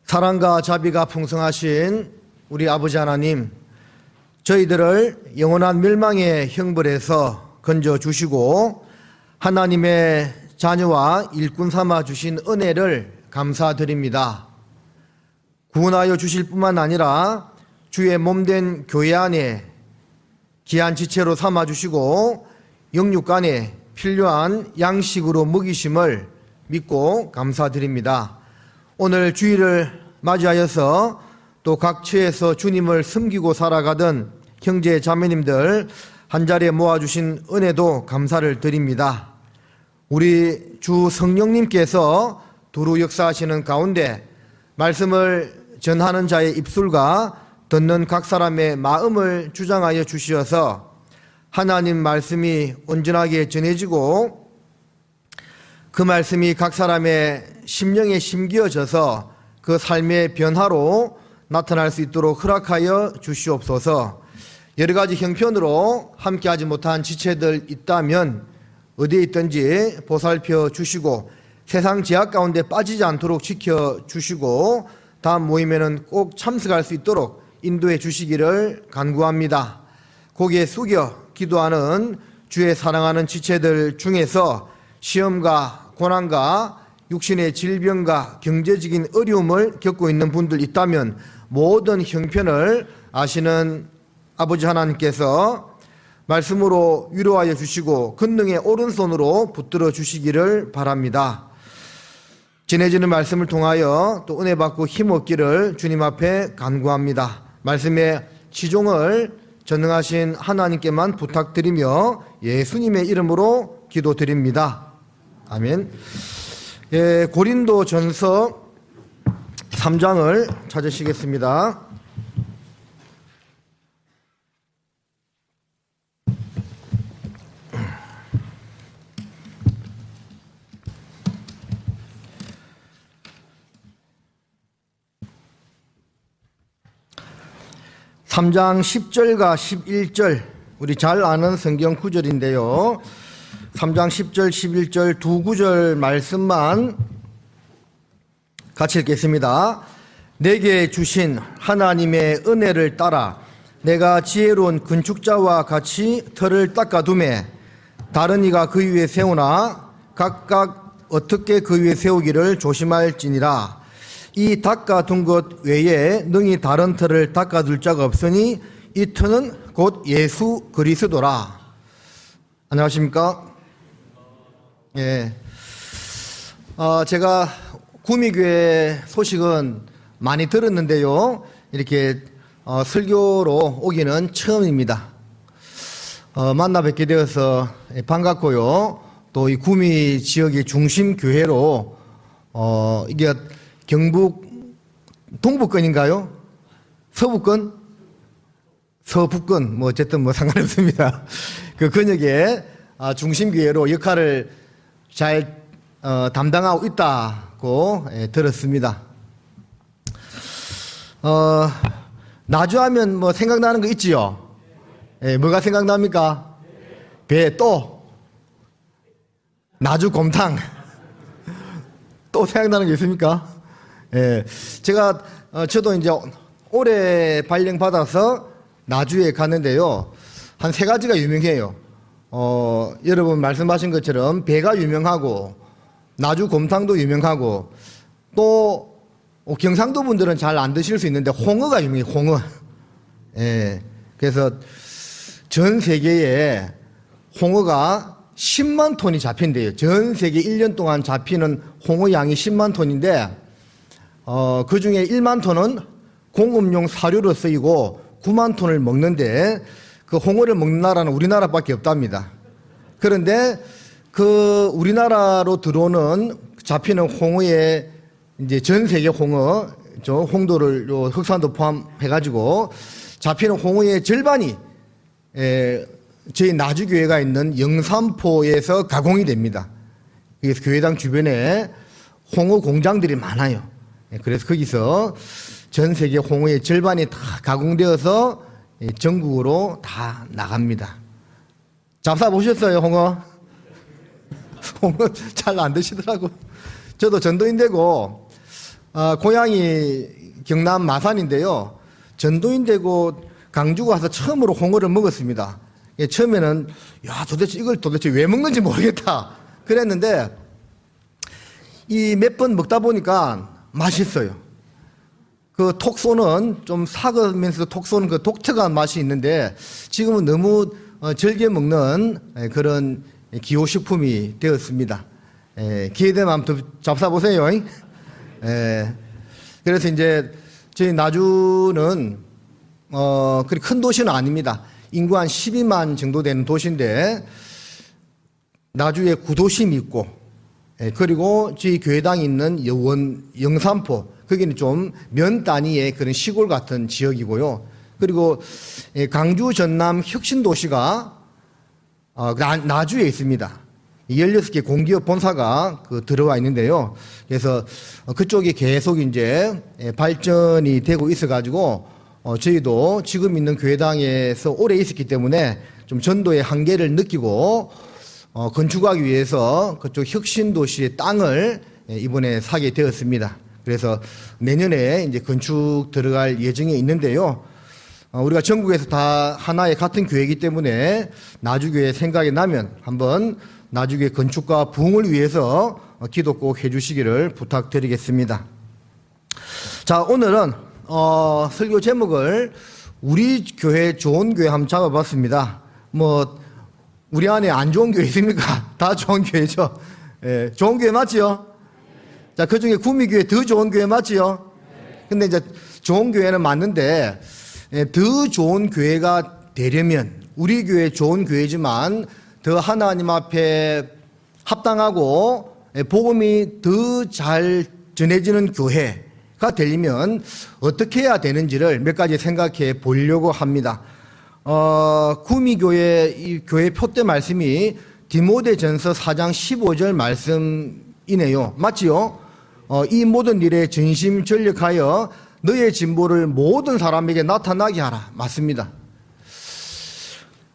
사랑과 자비가 풍성하신 우리 아버지 하나님, 저희들을 영원한 멸망의 형벌에서 건져주시고 하나님의 자녀와 일꾼 삼아 주신 은혜를 감사드립니다. 구원하여 주실 뿐만 아니라 주의 몸된 교회 안에 귀한 지체로 삼아 주시고 영육간에 필요한 양식으로 먹이심을 믿고 감사드립니다. 오늘 주일을 맞이하여서 또 각 처에서 주님을 섬기고 살아가던 형제 자매님들 한자리에 모아주신 은혜도 감사를 드립니다. 우리 주 성령님께서 두루 역사하시는 가운데 말씀을 전하는 자의 입술과 듣는 각 사람의 마음을 주장하여 주시어서 하나님 말씀이 온전하게 전해지고 그 말씀이 각 사람의 심령에 심기어져서 그 삶의 변화로 나타날 수 있도록 허락하여 주시옵소서. 여러 가지 형편으로 함께하지 못한 지체들 있다면 어디에 있든지 보살펴 주시고 세상 제약 가운데 빠지지 않도록 지켜주시고 다음 모임에는 꼭 참석할 수 있도록 인도해 주시기를 간구합니다. 고개 숙여 기도하는 주의 사랑하는 지체들 중에서 시험과 고난과 육신의 질병과 경제적인 어려움을 겪고 있는 분들 있다면 모든 형편을 아시는 아버지 하나님께서 말씀으로 위로하여 주시고 권능의 오른손으로 붙들어 주시기를 바랍니다. 전해지는 말씀을 통하여 또 은혜 받고 힘 얻기를 주님 앞에 간구합니다. 말씀의 지종을 전능하신 하나님께만 부탁드리며 예수님의 이름으로 기도드립니다. 아멘. 고린도 전서 3장을 찾으시겠습니다. (3장) 10절과 11절 우리 잘 아는 성경 구절인데요. 3장 10절 11절 두 구절 말씀만 같이 읽겠습니다. 내게 주신 하나님의 은혜를 따라 내가 지혜로운 건축자와 같이 터를 닦아두매 다른 이가 그 위에 세우나 각각 어떻게 그 위에 세우기를 조심할지니라. 이 닦아둔 것 외에 능히 다른 터를 닦아둘 자가 없으니 이 터는 곧 예수 그리스도라. 안녕하십니까? 예. 제가 구미교회 소식은 많이 들었는데요. 이렇게 설교로 오기는 처음입니다. 만나 뵙게 되어서 반갑고요. 또 이 구미 지역의 중심 교회로 이게 경북 동북권인가요? 서북권? 서북권 뭐 어쨌든 뭐 상관없습니다. 그 근역의 중심 교회로 역할을 잘 담당하고 있다고 들었습니다. 나주하면 뭐 생각나는 거 있지요? 뭐가 생각납니까? 배 또 나주 곰탕 또 생각나는 게 있습니까? 제가 저도 이제 올해 발령 받아서 나주에 갔는데요. 한 세 가지가 유명해요. 여러분 말씀하신 것처럼 배가 유명하고 나주 곰탕도 유명하고 또 경상도 분들은 잘 안 드실 수 있는데 홍어가 유명해요. 홍어. 그래서 전 세계에 홍어가 10만 톤이 잡힌대요. 전 세계 1년 동안 잡히는 홍어 양이 10만 톤인데 그 중에 1만 톤은 공업용 사료로 쓰이고 9만 톤을 먹는데 그 홍어를 먹는 나라는 우리나라밖에 없답니다. 그런데 그 우리나라로 들어오는 잡히는 홍어의 이제 전 세계 홍어, 홍도를 흑산도 포함해가지고 잡히는 홍어의 절반이 저희 나주교회가 있는 영산포에서 가공이 됩니다. 그래서 교회당 주변에 홍어 공장들이 많아요. 그래서 거기서 전 세계 홍어의 절반이 다 가공되어서 전국으로 다 나갑니다. 잡사 보셨어요, 홍어? 홍어 잘 안 드시더라고. 저도 전도인 되고 고향이 경남 마산인데요. 전도인 되고 강주 가서 처음으로 홍어를 먹었습니다. 예, 처음에는 도대체 이걸 도대체 왜 먹는지 모르겠다 그랬는데 이 몇 번 먹다 보니까 맛있어요. 그 톡 쏘는 좀 삭으면서 톡 쏘는 그 독특한 맛이 있는데 지금은 너무 즐겨 먹는 그런 기호식품이 되었습니다. 기회 되면 한번 잡숴보세요. 그래서 이제 저희 나주는 그리 큰 도시는 아닙니다. 인구 한 12만 정도 되는 도시인데 나주에 구도심이 있고 그리고 저희 교회당이 있는 영산포 거기는 좀 면 단위의 그런 시골 같은 지역이고요. 그리고 강주 전남 혁신도시가 나주에 있습니다. 16개 공기업 본사가 들어와 있는데요. 그래서 그쪽이 계속 이제 발전이 되고 있어가지고 저희도 지금 있는 교회당에서 오래 있었기 때문에 좀 전도의 한계를 느끼고 건축하기 위해서 그쪽 혁신도시의 땅을 이번에 사게 되었습니다. 그래서 내년에 이제 건축 들어갈 예정에 있는데요. 우리가 전국에서 다 하나의 같은 교회이기 때문에 나주교회 생각이 나면 한번 나주교회 건축과 부흥을 위해서 기도 꼭 해주시기를 부탁드리겠습니다. 자, 오늘은 설교 제목을 우리 교회 좋은 교회 한번 잡아봤습니다. 우리 안에 안 좋은 교회 있습니까? 다 좋은 교회죠. 예, 좋은 교회 맞지요? 자, 그 중에 구미교회 더 좋은 교회 맞지요? 근데 이제 좋은 교회는 맞는데, 더 좋은 교회가 되려면, 우리 교회 좋은 교회지만, 더 하나님 앞에 합당하고, 복음이 더 잘 전해지는 교회가 되려면, 어떻게 해야 되는지를 몇 가지 생각해 보려고 합니다. 구미교회 이 교회 표대 말씀이 디모데전서 4장 15절 말씀이네요. 맞지요? 이 모든 일에 전심 전력하여 너의 진보를 모든 사람에게 나타나게 하라. 맞습니다.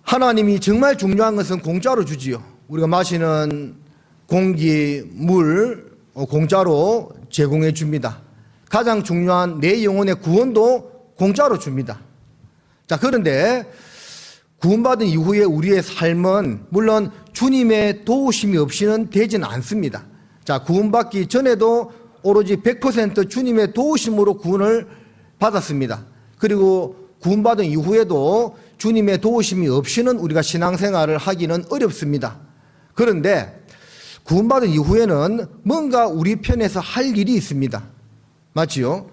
하나님이 정말 중요한 것은 공짜로 주지요. 우리가 마시는 공기, 물 공짜로 제공해 줍니다. 가장 중요한 내 영혼의 구원도 공짜로 줍니다. 자, 그런데 구원받은 이후에 우리의 삶은 물론 주님의 도우심이 없이는 되진 않습니다. 자, 구원받기 전에도 오로지 100% 주님의 도우심으로 구원을 받았습니다. 그리고 구원받은 이후에도 주님의 도우심이 없이는 우리가 신앙생활을 하기는 어렵습니다. 그런데 구원받은 이후에는 뭔가 우리 편에서 할 일이 있습니다. 맞지요?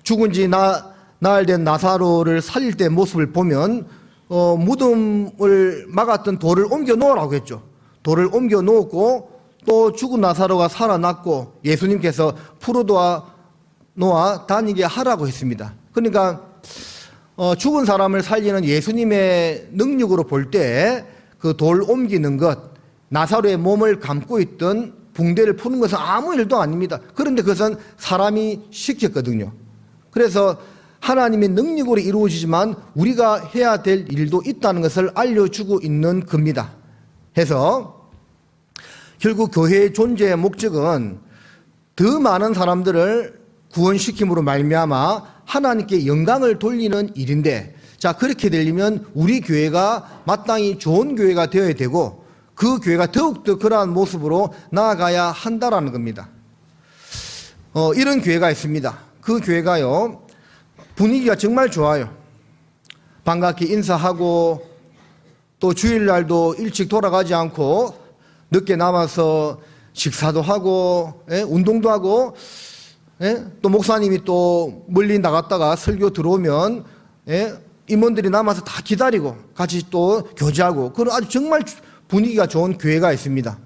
죽은 지 나흘 된 나사로를 살릴 때 모습을 보면 무덤을 막았던 돌을 옮겨 놓으라고 했죠. 돌을 옮겨 놓고 또 죽은 나사로가 살아났고 예수님께서 풀어놓아 다니게 하라고 했습니다. 그러니까 죽은 사람을 살리는 예수님의 능력으로 볼 때 그 돌 옮기는 것, 나사로의 몸을 감고 있던 붕대를 푸는 것은 아무 일도 아닙니다. 그런데 그것은 사람이 시켰거든요. 그래서 하나님의 능력으로 이루어지지만 우리가 해야 될 일도 있다는 것을 알려주고 있는 겁니다. 해서 결국 교회의 존재의 목적은 더 많은 사람들을 구원시킴으로 말미암아 하나님께 영광을 돌리는 일인데, 자, 그렇게 되려면 우리 교회가 마땅히 좋은 교회가 되어야 되고 그 교회가 더욱더 그러한 모습으로 나아가야 한다라는 겁니다. 이런 교회가 있습니다. 그 교회가요, 분위기가 정말 좋아요. 반갑게 인사하고 또 주일날도 일찍 돌아가지 않고 늦게 남아서 식사도 하고 운동도 하고 또 목사님이 또 멀리 나갔다가 설교 들어오면 임원들이 남아서 다 기다리고 같이 또 교제하고 그런 아주 정말 분위기가 좋은 교회가 있습니다.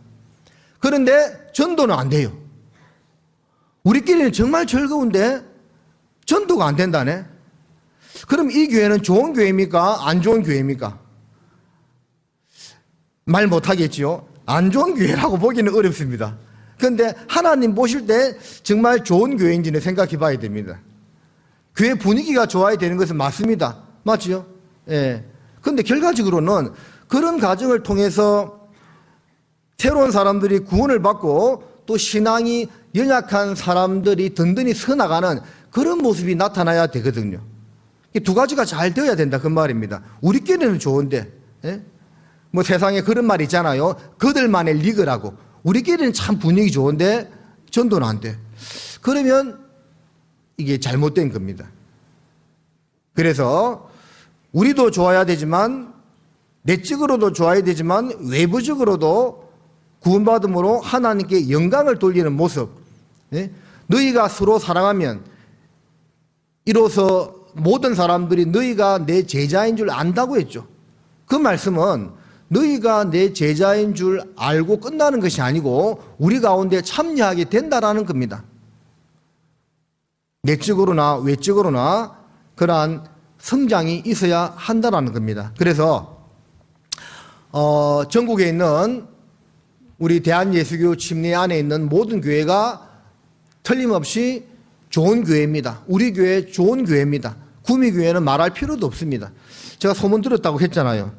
그런데 전도는 안 돼요. 우리끼리는 정말 즐거운데 전도가 안 된다네. 그럼 이 교회는 좋은 교회입니까? 안 좋은 교회입니까? 말 못하겠지요. 안 좋은 교회라고 보기는 어렵습니다. 그런데 하나님 보실 때 정말 좋은 교회인지는 생각해 봐야 됩니다. 교회 분위기가 좋아야 되는 것은 맞습니다. 맞죠? 예. 그런데 결과적으로는 그런 과정을 통해서 새로운 사람들이 구원을 받고 또 신앙이 연약한 사람들이 든든히 서나가는 그런 모습이 나타나야 되거든요. 이 두 가지가 잘 되어야 된다 그 말입니다. 우리끼리는 좋은데, 예? 뭐 세상에 그런 말 있잖아요. 그들만의 리그라고. 우리끼리는 참 분위기 좋은데 전도는 안 돼. 그러면 이게 잘못된 겁니다. 그래서 우리도 좋아야 되지만 내적으로도 좋아야 되지만 외부적으로도 구원받음으로 하나님께 영광을 돌리는 모습. 예? 너희가 서로 사랑하면 이로써 모든 사람들이 너희가 내 제자인 줄 안다고 했죠. 그 말씀은 너희가 내 제자인 줄 알고 끝나는 것이 아니고 우리 가운데 참여하게 된다라는 겁니다. 내적으로나 외적으로나 그러한 성장이 있어야 한다라는 겁니다. 그래서 전국에 있는 우리 대한예수교 침례 안에 있는 모든 교회가 틀림없이 좋은 교회입니다. 우리 교회 좋은 교회입니다. 구미교회는 말할 필요도 없습니다. 제가 소문 들었다고 했잖아요.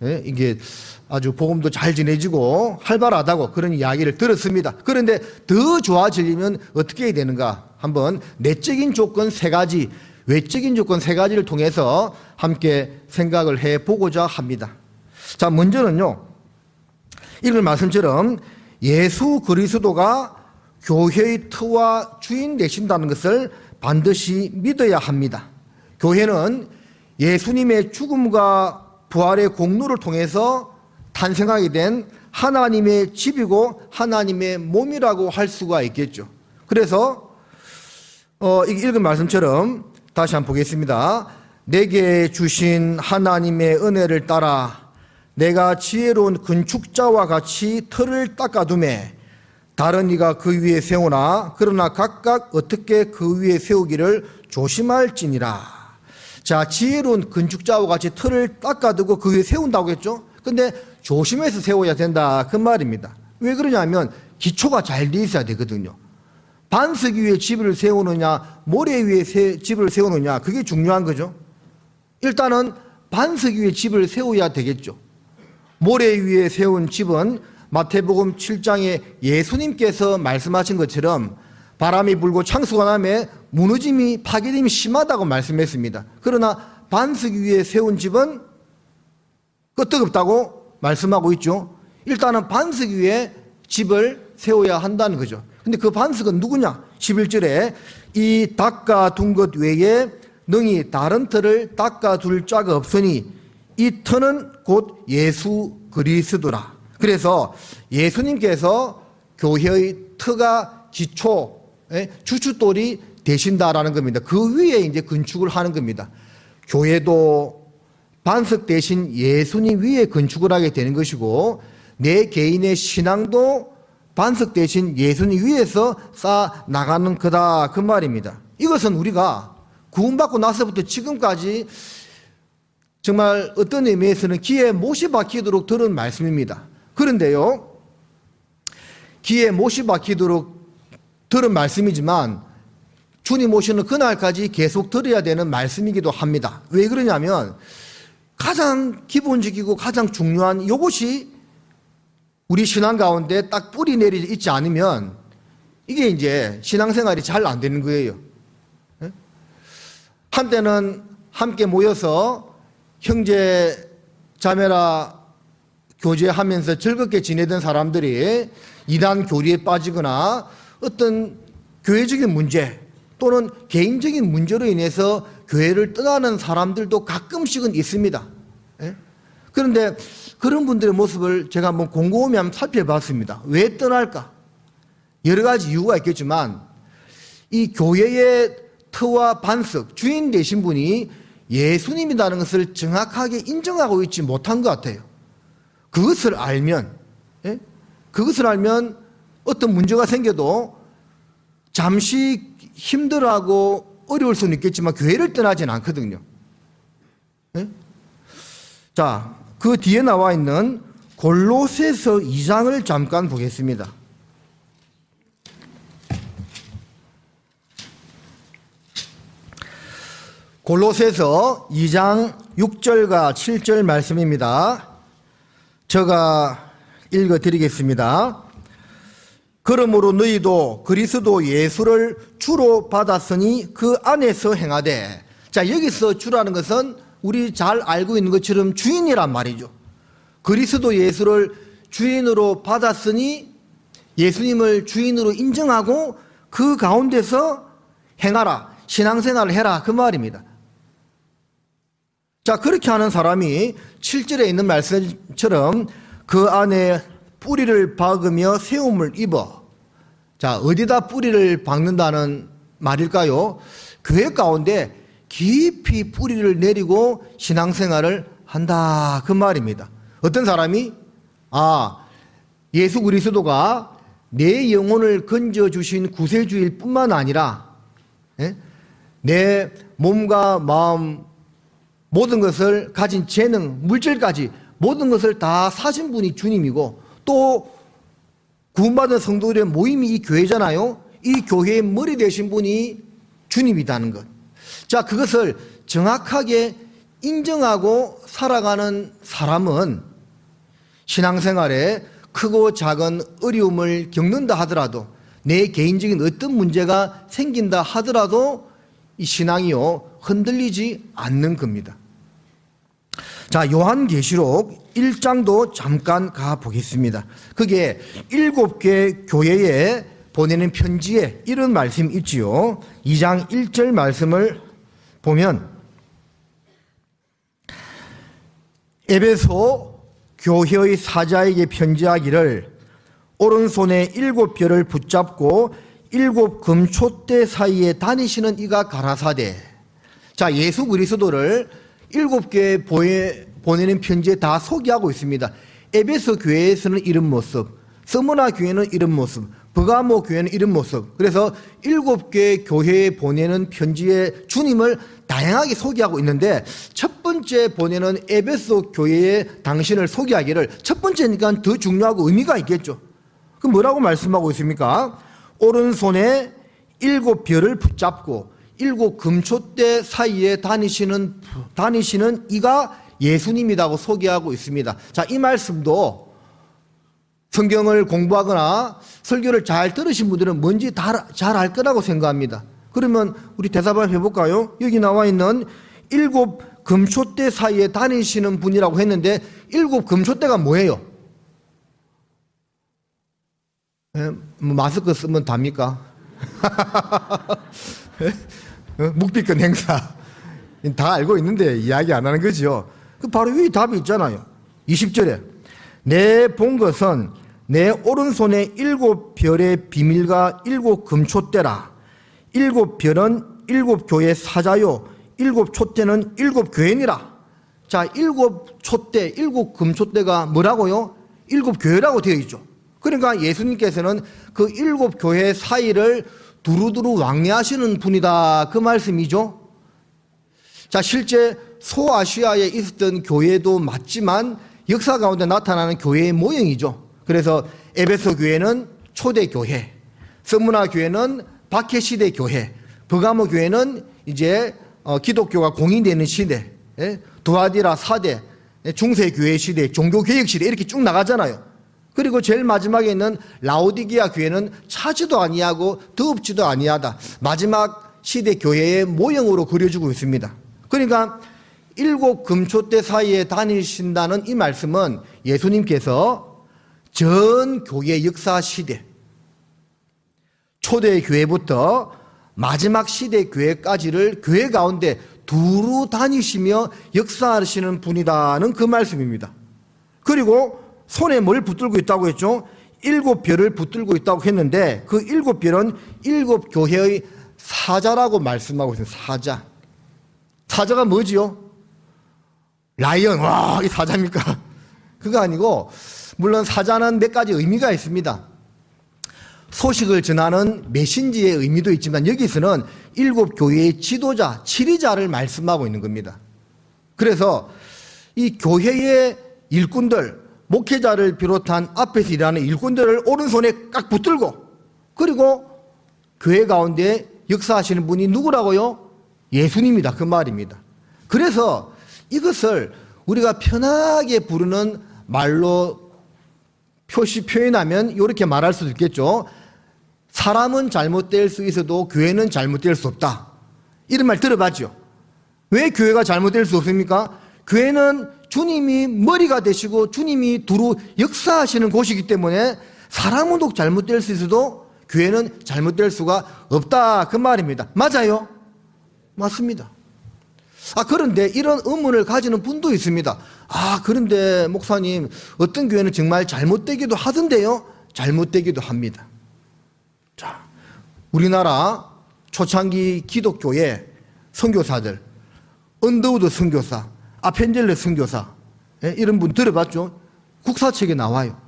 예? 이게 아주 복음도 잘 전해지고 활발하다고 그런 이야기를 들었습니다. 그런데 더 좋아지려면 어떻게 해야 되는가? 한번 내적인 조건 세 가지, 외적인 조건 세 가지를 통해서 함께 생각을 해보고자 합니다. 자, 먼저는요. 읽은 말씀처럼 예수 그리스도가 교회의 터와 주인 되신다는 것을 반드시 믿어야 합니다. 교회는 예수님의 죽음과 부활의 공로를 통해서 탄생하게 된 하나님의 집이고 하나님의 몸이라고 할 수가 있겠죠. 그래서 읽은 말씀처럼 다시 한번 보겠습니다. 내게 주신 하나님의 은혜를 따라 내가 지혜로운 건축자와 같이 터를 닦아두매 다른 이가 그 위에 세우나 그러나 각각 어떻게 그 위에 세우기를 조심할지니라. 자, 지혜로운 건축자와 같이 틀을 닦아두고 그 위에 세운다고 했죠. 근데 조심해서 세워야 된다 그 말입니다. 왜 그러냐면 기초가 잘 돼 있어야 되거든요. 반석 위에 집을 세우느냐 모래 위에 집을 세우느냐 그게 중요한 거죠. 일단은 반석 위에 집을 세워야 되겠죠. 모래 위에 세운 집은 마태복음 7장에 예수님께서 말씀하신 것처럼 바람이 불고 창수가 나면 무너짐이 파괴됨이 심하다고 말씀했습니다. 그러나 반석 위에 세운 집은 끄떡없다고 말씀하고 있죠. 일단은 반석 위에 집을 세워야 한다는 거죠. 근데 그 반석은 누구냐? 11절에 이 닦아둔 것 외에 능히 다른 터를 닦아둘 자가 없으니 이 터는 곧 예수 그리스도라. 그래서 예수님께서 교회의 터가 기초, 주춧돌이 되신다라는 겁니다. 그 위에 이제 건축을 하는 겁니다. 교회도 반석 대신 예수님 위에 건축을 하게 되는 것이고 내 개인의 신앙도 반석 대신 예수님 위에서 쌓아 나가는 거다 그 말입니다. 이것은 우리가 구원받고 나서부터 지금까지 정말 어떤 의미에서는 귀에 못이 박히도록 들은 말씀입니다. 그런데요, 귀에 못이 박히도록 들은 말씀이지만 주님 오시는 그날까지 계속 들어야 되는 말씀이기도 합니다. 왜 그러냐면 가장 기본적이고 가장 중요한 이것이 우리 신앙 가운데 딱 뿌리 내리 있지 않으면 이게 이제 신앙생활이 잘 안 되는 거예요. 한때는 함께 모여서 형제 자매라 교제하면서 즐겁게 지내던 사람들이 이단 교리에 빠지거나 어떤 교회적인 문제 또는 개인적인 문제로 인해서 교회를 떠나는 사람들도 가끔씩은 있습니다. 그런데 그런 분들의 모습을 제가 한번 곰곰이 한번 살펴봤습니다. 왜 떠날까? 여러 가지 이유가 있겠지만 이 교회의 터와 반석, 주인 되신 분이 예수님이라는 것을 정확하게 인정하고 있지 못한 것 같아요. 그것을 알면 어떤 문제가 생겨도 잠시 힘들어하고 어려울 수는 있겠지만 교회를 떠나지는 않거든요. 자, 그 뒤에 나와 있는 골로새서 2장을 잠깐 보겠습니다. 골로새서 2장 6절과 7절 말씀입니다. 제가 읽어드리겠습니다. 그러므로 너희도 그리스도 예수를 주로 받았으니 그 안에서 행하되. 자, 여기서 주라는 것은 우리 잘 알고 있는 것처럼 주인이란 말이죠. 그리스도 예수를 주인으로 받았으니 예수님을 주인으로 인정하고 그 가운데서 행하라, 신앙생활을 해라, 그 말입니다. 자, 그렇게 하는 사람이 7절에 있는 말씀처럼 그 안에 뿌리를 박으며 세움을 입어. 자, 어디다 뿌리를 박는다는 말일까요? 교회 가운데 깊이 뿌리를 내리고 신앙생활을 한다, 그 말입니다. 어떤 사람이 예수 그리스도가 내 영혼을 건져주신 구세주일 뿐만 아니라 내 몸과 마음 모든 것을 가진 재능, 물질까지 모든 것을 다 사신 분이 주님이고 또 구원받은 성도들의 모임이 이 교회잖아요. 이 교회의 머리 되신 분이 주님이라는 것. 자, 그것을 정확하게 인정하고 살아가는 사람은 신앙생활에 크고 작은 어려움을 겪는다 하더라도 내 개인적인 어떤 문제가 생긴다 하더라도 이 신앙이요 흔들리지 않는 겁니다. 자, 요한계시록 1장도 잠깐 가보겠습니다. 그게 7개 교회에 보내는 편지에 이런 말씀이 있지요. 2장 1절 말씀을 보면 에베소 교회의 사자에게 편지하기를 오른손에 7별을 붙잡고 7 금촛대 사이에 다니시는 이가 가라사대. 자, 예수 그리스도를 7교회에 보내는 편지에 다 소개하고 있습니다. 에베소 교회에서는 이런 모습, 스무나 교회는 이런 모습, 버가모 교회는 이런 모습. 그래서 7개 교회에 보내는 편지에 주님을 다양하게 소개하고 있는데 첫 번째 보내는 에베소 교회에 당신을 소개하기를, 첫 번째니까 더 중요하고 의미가 있겠죠. 그럼 뭐라고 말씀하고 있습니까? 오른손에 7별을 붙잡고 7 금촛대 사이에 다니시는 이가 예수님이라고 소개하고 있습니다. 자, 이 말씀도 성경을 공부하거나 설교를 잘 들으신 분들은 뭔지 잘 알 거라고 생각합니다. 그러면 우리 대사발 해볼까요? 여기 나와 있는 7 금촛대 사이에 다니시는 분이라고 했는데 7 금촛대가 뭐예요? 마스크 쓰면 답니까? 묵비권 행사 다 알고 있는데 이야기 안 하는 거죠. 바로 이 답이 있잖아요. 20절에 내 본 것은 내 오른손에 7별의 비밀과 7 금촛대라. 7별은 7교회 사자요 7 촛대는 7 교회니라. 자, 7 촛대, 7 금촛대가 뭐라고요? 7 교회라고 되어 있죠. 그러니까 예수님께서는 그 7 교회 사이를 두루두루 왕래하시는 분이다, 그 말씀이죠. 자, 실제 소아시아에 있었던 교회도 맞지만 역사 가운데 나타나는 교회의 모형이죠. 그래서 에베소 교회는 초대 교회, 스무나 교회는 박해시대 교회, 버가모 교회는 이제 기독교가 공인되는 시대, 두아디라 사대, 중세교회 시대, 종교개혁 시대 이렇게 쭉 나가잖아요. 그리고 제일 마지막에 있는 라오디게아 교회는 차지도 아니하고 더럽지도 아니하다. 마지막 시대 교회의 모형으로 그려주고 있습니다. 그러니까 7 금촛대 사이에 다니신다는 이 말씀은 예수님께서 전 교회 역사 시대, 초대 교회부터 마지막 시대 교회까지를 교회 가운데 두루 다니시며 역사하시는 분이다는 그 말씀입니다. 그리고 손에 뭘 붙들고 있다고 했죠? 7별을 붙들고 있다고 했는데 그 7별은 7 교회의 사자라고 말씀하고 있습니다. 사자. 사자가 뭐지요? 라이언. 와, 이 사자입니까? 그거 아니고, 물론 사자는 몇 가지 의미가 있습니다. 소식을 전하는 메신지의 의미도 있지만 여기서는 7 교회의 지도자, 지리자를 말씀하고 있는 겁니다. 그래서 이 교회의 일꾼들, 목회자를 비롯한 앞에서 일하는 일꾼들을 오른손에 깍 붙들고, 그리고 교회 가운데 역사하시는 분이 누구라고요? 예수님이다, 그 말입니다. 그래서 이것을 우리가 편하게 부르는 말로 표현하면 이렇게 말할 수도 있겠죠. 사람은 잘못될 수 있어도 교회는 잘못될 수 없다. 이런 말 들어봤죠. 왜 교회가 잘못될 수 없습니까? 교회는 주님이 머리가 되시고 주님이 두루 역사하시는 곳이기 때문에 사람은 또 잘못될 수 있어도 교회는 잘못될 수가 없다. 그 말입니다. 맞아요? 맞습니다. 그런데 이런 의문을 가지는 분도 있습니다. 그런데 목사님, 어떤 교회는 정말 잘못되기도 하던데요? 잘못되기도 합니다. 자, 우리나라 초창기 기독교의 선교사들, 언더우드 선교사, 아펜젤레 선교사, 이런 분 들어봤죠? 국사책에 나와요.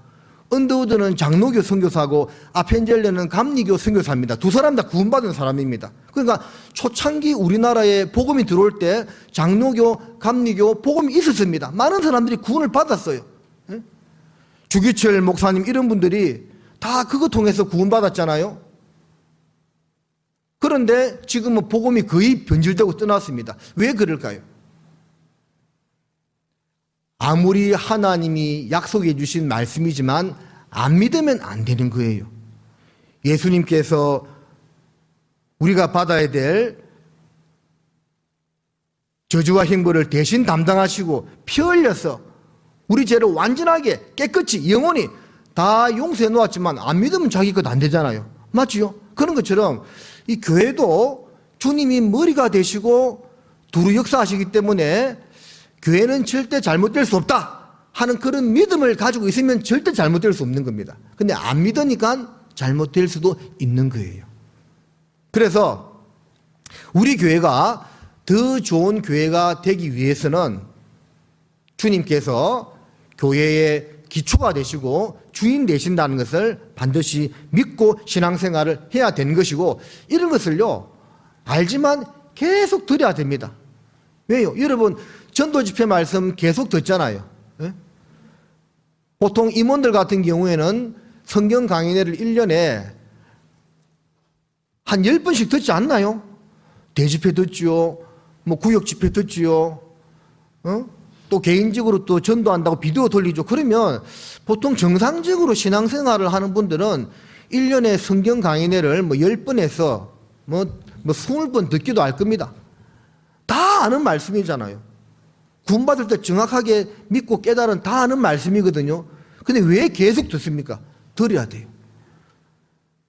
언더우드는 장로교 선교사고 아펜젤레는 감리교 선교사입니다. 두 사람 다 구원받은 사람입니다. 그러니까 초창기 우리나라에 복음이 들어올 때 장로교, 감리교 복음이 있었습니다. 많은 사람들이 구원을 받았어요. 주기철 목사님 이런 분들이 다 그거 통해서 구원받았잖아요. 그런데 지금은 복음이 거의 변질되고 떠났습니다. 왜 그럴까요? 아무리 하나님이 약속해 주신 말씀이지만 안 믿으면 안 되는 거예요. 예수님께서 우리가 받아야 될 저주와 형벌을 대신 담당하시고 피 흘려서 우리 죄를 완전하게 깨끗이 영원히 다 용서해 놓았지만 안 믿으면 자기 것 안 되잖아요. 맞지요? 그런 것처럼 이 교회도 주님이 머리가 되시고 두루 역사하시기 때문에 교회는 절대 잘못될 수 없다 하는 그런 믿음을 가지고 있으면 절대 잘못될 수 없는 겁니다. 근데 안 믿으니까 잘못될 수도 있는 거예요. 그래서 우리 교회가 더 좋은 교회가 되기 위해서는 주님께서 교회의 기초가 되시고 주인 되신다는 것을 반드시 믿고 신앙생활을 해야 되는 것이고, 이런 것을요 알지만 계속 들어야 됩니다. 왜요? 여러분 전도집회 말씀 계속 듣잖아요. 예? 보통 임원들 같은 경우에는 성경 강의회를 1년에 한 10번씩 듣지 않나요? 대집회 듣지요, 뭐 구역집회 듣지요, 또 개인적으로 또 전도한다고 비디오 돌리죠. 그러면 보통 정상적으로 신앙생활을 하는 분들은 1년에 성경 강의회를 뭐 10번에서 뭐 20번 듣기도 할 겁니다. 다 아는 말씀이잖아요. 구원받을 때 정확하게 믿고 깨달은 다 아는 말씀이거든요. 근데 왜 계속 듣습니까? 들어야 돼요.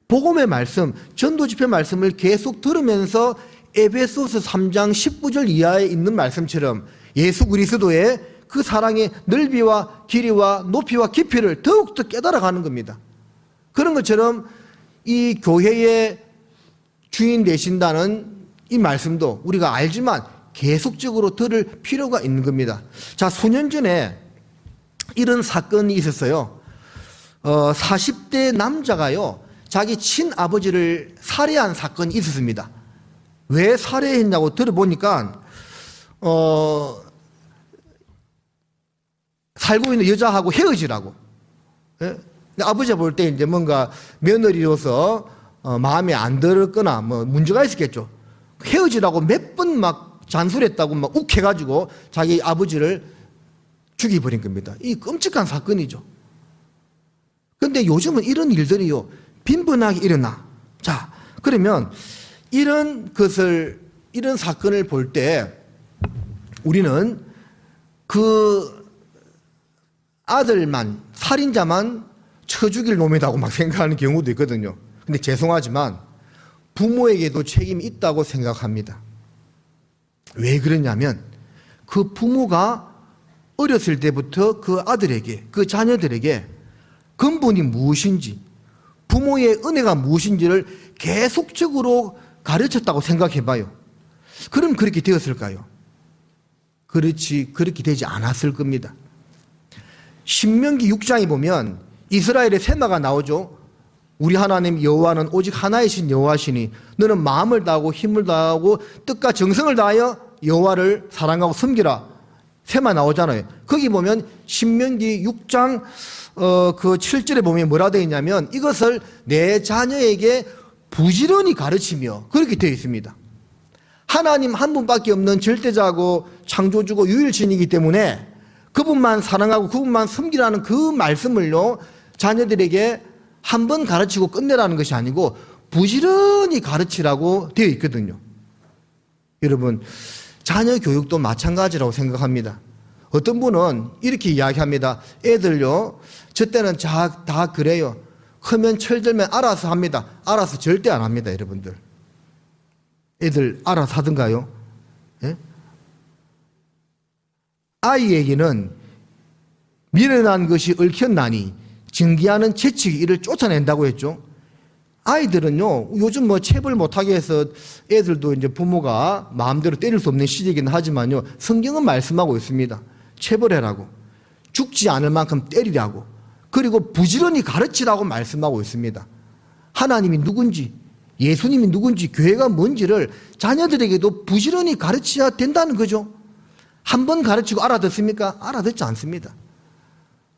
복음의 말씀, 전도집회 말씀을 계속 들으면서 에베소서 3장 19절 이하에 있는 말씀처럼 예수 그리스도의 그 사랑의 넓이와 길이와 높이와 깊이를 더욱더 깨달아가는 겁니다. 그런 것처럼 이 교회의 주인 되신다는 이 말씀도 우리가 알지만 계속적으로 들을 필요가 있는 겁니다. 자, 수년 전에 이런 사건이 있었어요. 40대 남자가요 자기 친아버지를 살해한 사건이 있었습니다. 왜 살해했냐고 들어보니까 살고 있는 여자하고 헤어지라고. 예? 아버지가 볼 때 이제 뭔가 며느리로서 마음에 안 들었거나 뭐 문제가 있었겠죠. 헤어지라고 몇 번 막 잔소리했다고 막 욱해가지고 자기 아버지를 죽여버린 겁니다. 이 끔찍한 사건이죠. 그런데 요즘은 이런 일들이요 빈번하게 일어나. 자, 그러면 이런 사건을 볼 때 우리는 그 아들만, 살인자만 쳐 죽일 놈이라고 막 생각하는 경우도 있거든요. 근데 죄송하지만 부모에게도 책임이 있다고 생각합니다. 왜 그러냐면 그 부모가 어렸을 때부터 그 아들에게, 그 자녀들에게 근본이 무엇인지, 부모의 은혜가 무엇인지를 계속적으로 가르쳤다고 생각해 봐요. 그럼 그렇게 되었을까요? 그렇게 되지 않았을 겁니다. 신명기 6장에 보면 이스라엘의 세마가 나오죠. 우리 하나님 여호와는 오직 하나이신 여호와시니 너는 마음을 다하고 힘을 다하고 뜻과 정성을 다하여 여호와를 사랑하고 섬기라. 세마 나오잖아요. 거기 보면 신명기 6장 그 7절에 보면 뭐라 되어 있냐면 이것을 내 자녀에게 부지런히 가르치며 그렇게 되어 있습니다. 하나님 한 분밖에 없는 절대자고 창조주고 유일신이기 때문에 그분만 사랑하고 그분만 섬기라는 그 말씀을요 자녀들에게 한 번 가르치고 끝내라는 것이 아니고 부지런히 가르치라고 되어 있거든요. 여러분, 자녀 교육도 마찬가지라고 생각합니다. 어떤 분은 이렇게 이야기합니다. 애들요, 저 때는 다 그래요. 크면 철들면 알아서 합니다. 알아서 절대 안 합니다, 여러분들. 애들 알아서 하던가요? 예? 아이에게는 미련한 것이 얽혔나니 증기하는 채찍이 이를 쫓아낸다고 했죠. 아이들은요, 요즘 뭐 체벌 못하게 해서 애들도 이제 부모가 마음대로 때릴 수 없는 시대이긴 하지만요, 성경은 말씀하고 있습니다. 체벌해라고. 죽지 않을 만큼 때리라고. 그리고 부지런히 가르치라고 말씀하고 있습니다. 하나님이 누군지, 예수님이 누군지, 교회가 뭔지를 자녀들에게도 부지런히 가르쳐야 된다는 거죠. 한 번 가르치고 알아듣습니까? 알아듣지 않습니다.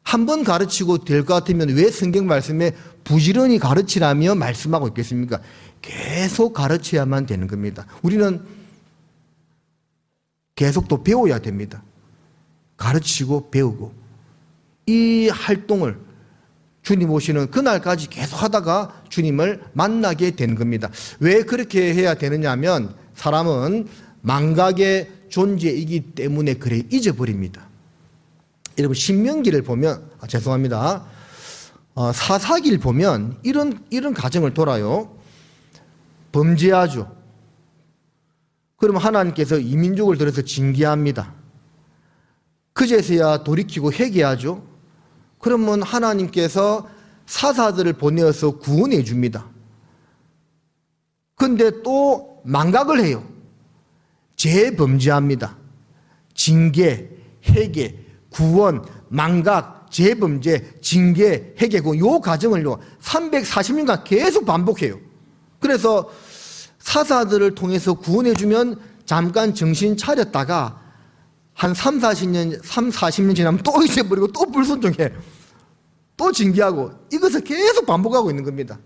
한 번 가르치고 될 것 같으면 왜 성경 말씀에 부지런히 가르치라며 말씀하고 있겠습니까? 계속 가르쳐야만 되는 겁니다. 우리는 계속 또 배워야 됩니다. 가르치고 배우고 이 활동을 주님 오시는 그날까지 계속 하다가 주님을 만나게 되는 겁니다. 왜 그렇게 해야 되느냐 하면 사람은 망각의 존재이기 때문에 그래 잊어버립니다. 여러분, 신명기를 보면 죄송합니다. 사사기를 보면 이런 가정을 돌아요. 범죄하죠. 그러면 하나님께서 이민족을 들어서 징계합니다. 그제서야 돌이키고 회개하죠. 그러면 하나님께서 사사들을 보내어서 구원해 줍니다. 그런데 또 망각을 해요. 재범죄합니다. 징계, 회개, 구원, 망각, 재범죄, 징계, 회개고 요 과정을요 340년간 계속 반복해요. 그래서 사사들을 통해서 구원해 주면 잠깐 정신 차렸다가 한 40년 지나면 또 잊어버리고 또 불순종해. 또 징계하고 이것을 계속 반복하고 있는 겁니다.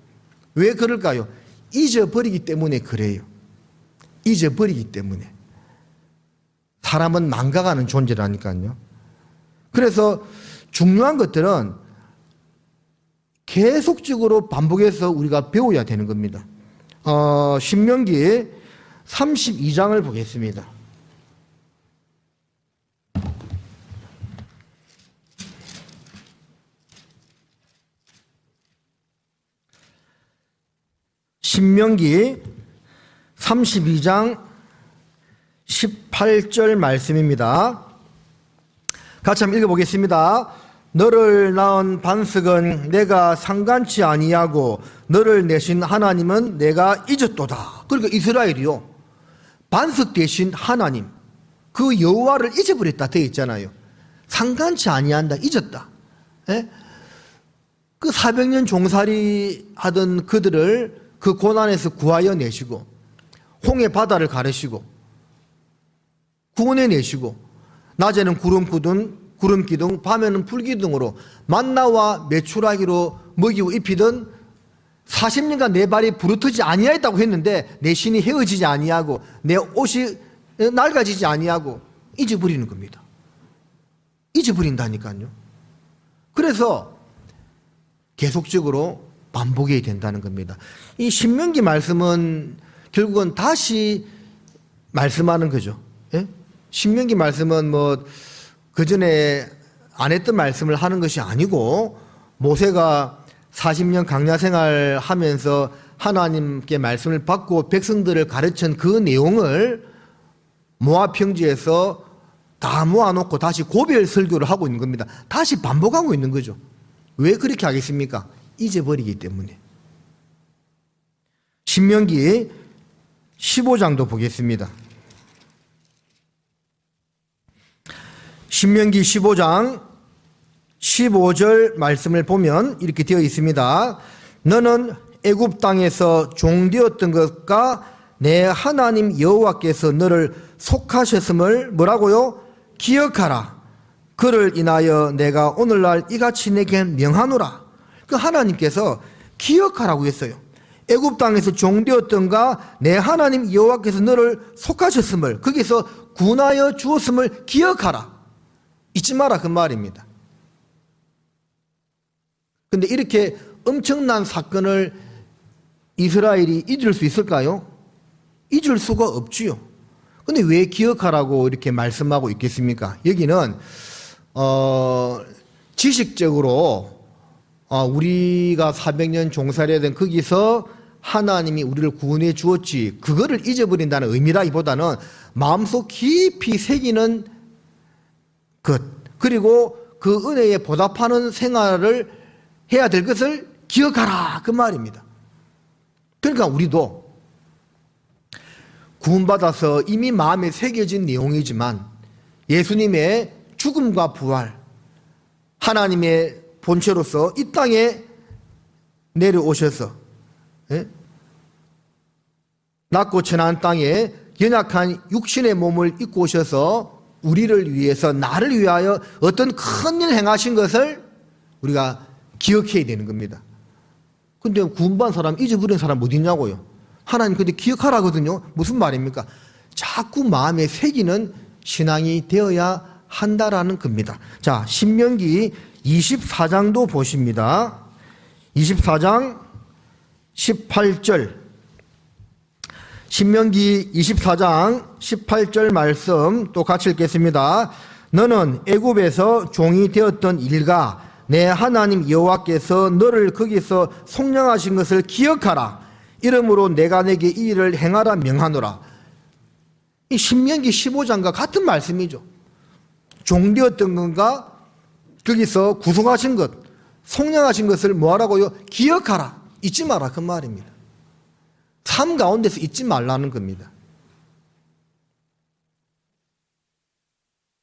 왜 그럴까요? 잊어버리기 때문에 그래요. 잊어버리기 때문에. 사람은 망각하는 존재라니까요. 그래서 중요한 것들은 계속적으로 반복해서 우리가 배워야 되는 겁니다. 신명기 32장을 보겠습니다. 신명기 32장 18절 말씀입니다. 같이 한번 읽어보겠습니다. 너를 낳은 반석은 내가 상관치 아니하고 너를 내신 하나님은 내가 잊었도다. 그러니까 이스라엘이요, 반석 대신 하나님, 그 여호와를 잊어버렸다 되어 있잖아요. 상관치 아니한다, 잊었다. 예? 그 400년 종살이 하던 그들을 그 고난에서 구하여 내시고 홍해 바다를 가르시고 구원해 내시고 낮에는 구름 기둥, 밤에는 불 기둥으로 만나와 메추라기로 먹이고 입히던 40년간 내 발이 부르트지 아니하였다고 했는데 내 신이 헤어지지 아니하고 내 옷이 낡아지지 아니하고 잊어버리는 겁니다. 잊어버린다니까요. 그래서 계속적으로 반복해야 된다는 겁니다. 이 신명기 말씀은 결국은 다시 말씀하는 거죠. 예? 신명기 말씀은 뭐 그전에 안 했던 말씀을 하는 것이 아니고 모세가 40년 강야 생활 하면서 하나님께 말씀을 받고 백성들을 가르친 그 내용을 모압 평지에서 다 모아놓고 다시 고별 설교를 하고 있는 겁니다. 다시 반복하고 있는 거죠. 왜 그렇게 하겠습니까? 잊어버리기 때문에. 신명기 15장도 보겠습니다. 신명기 15장 15절 말씀을 보면 이렇게 되어 있습니다. 너는 애굽 땅에서 종되었던 것과 내 하나님 여호와께서 너를 속하셨음을 뭐라고요? 기억하라. 그를 인하여 내가 오늘날 이같이 내게 명하노라. 그 하나님께서 기억하라고 했어요. 애굽 땅에서 종되었던가 내 하나님 여호와께서 너를 속하셨음을, 거기서 구원하여 주었음을 기억하라. 잊지 마라, 그 말입니다. 근데 이렇게 엄청난 사건을 이스라엘이 잊을 수 있을까요? 잊을 수가 없지요. 근데 왜 기억하라고 이렇게 말씀하고 있겠습니까? 여기는 지식적으로 우리가 400년 종살이야 된 거기서 하나님이 우리를 구원해 주었지, 그거를 잊어버린다는 의미라기보다는 마음속 깊이 새기는 것, 그리고 그 은혜에 보답하는 생활을 해야 될 것을 기억하라, 그 말입니다. 그러니까 우리도 구원받아서 이미 마음에 새겨진 내용이지만 예수님의 죽음과 부활, 하나님의 본체로서 이 땅에 내려오셔서 낮고 천한 땅에 연약한 육신의 몸을 입고 오셔서 우리를 위해서, 나를 위하여 어떤 큰 일 행하신 것을 우리가 기억해야 되는 겁니다. 근데 구원받은 사람 잊어버린 사람 어디 있냐고요? 하나님 근데 기억하라거든요. 무슨 말입니까? 자꾸 마음에 새기는 신앙이 되어야 한다라는 겁니다. 자, 신명기 24장도 보십니다. 24장 18절. 신명기 24장 18절 말씀 또 같이 읽겠습니다. 너는 애굽에서 종이 되었던 일과 내 하나님 여호와께서 너를 거기서 속량하신 것을 기억하라. 이러므로 내가 내게 이 일을 행하라 명하노라. 이 신명기 15장과 같은 말씀이죠. 종 되었던 건가 거기서 구속하신 것, 속량하신 것을 뭐하라고요? 기억하라. 잊지 마라, 그 말입니다. 삶 가운데서 잊지 말라는 겁니다.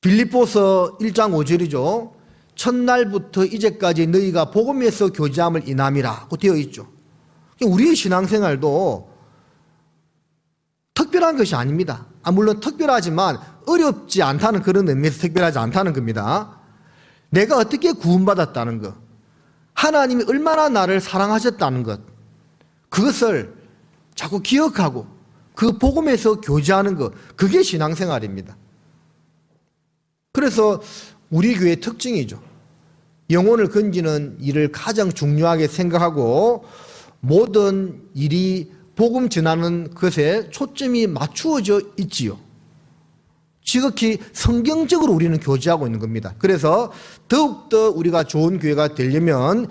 빌립보서 1장 5절이죠. 첫날부터 이제까지 너희가 복음에서 교제함을 인함이라고 되어 있죠. 우리의 신앙생활도 특별한 것이 아닙니다. 물론 특별하지만 어렵지 않다는 그런 의미에서 특별하지 않다는 겁니다. 내가 어떻게 구원받았다는 것, 하나님이 얼마나 나를 사랑하셨다는 것, 그것을 자꾸 기억하고 그 복음에서 교제하는 것, 그게 신앙생활입니다. 그래서 우리 교회의 특징이죠. 영혼을 건지는 일을 가장 중요하게 생각하고 모든 일이 복음 전하는 것에 초점이 맞추어져 있지요. 지극히 성경적으로 우리는 교제하고 있는 겁니다. 그래서 더욱더 우리가 좋은 교회가 되려면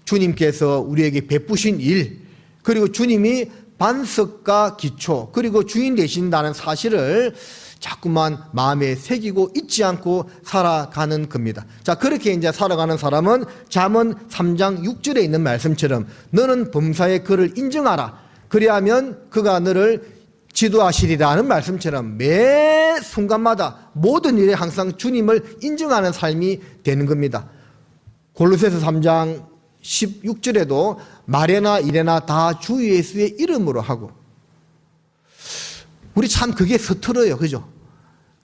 주님께서 우리에게 베푸신 일, 그리고 주님이 반석과 기초, 그리고 주인 되신다는 사실을 자꾸만 마음에 새기고 잊지 않고 살아가는 겁니다. 자, 그렇게 이제 살아가는 사람은 잠언 3장 6절에 있는 말씀처럼 너는 범사의 그를 인정하라. 그리하면 그가 너를 지도하시리라는 말씀처럼 매 순간마다 모든 일에 항상 주님을 인정하는 삶이 되는 겁니다. 골로새서 3장 16절에도 말에나 일에나 다 주 예수의 이름으로 하고, 우리 참 그게 서툴어요. 그죠?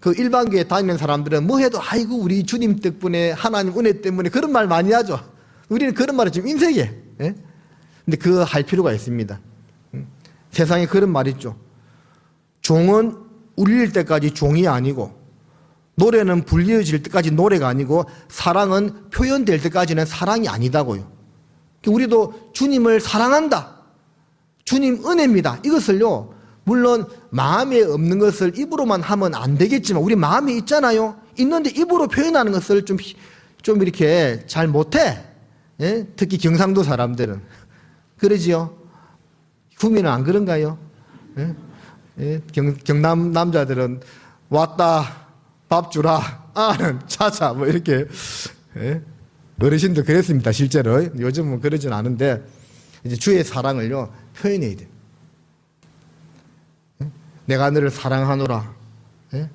그 일반 교회 다니는 사람들은 뭐 해도 아이고 우리 주님 덕분에 하나님 은혜 때문에 그런 말 많이 하죠. 우리는 그런 말을 좀 인색해. 예? 근데 그거 할 필요가 있습니다. 세상에 그런 말 있죠. 종은 울릴 때까지 종이 아니고, 노래는 불리어질 때까지 노래가 아니고, 사랑은 표현될 때까지는 사랑이 아니다고요. 우리도 주님을 사랑한다, 주님 은혜입니다, 이것을요, 물론 마음에 없는 것을 입으로만 하면 안 되겠지만 우리 마음에 있잖아요. 있는데 입으로 표현하는 것을 좀 이렇게 잘 못해. 예? 특히 경상도 사람들은 그러지요. 구미는 안 그런가요? 예? 예? 경남 남자들은 왔다 밥 주라, 아는 차차 뭐 이렇게. 예? 어르신도 그랬습니다, 실제로. 요즘은 그러진 않은데 이제 주의 사랑을요 표현해야 돼. 예? 내가 너를 사랑하노라, 예?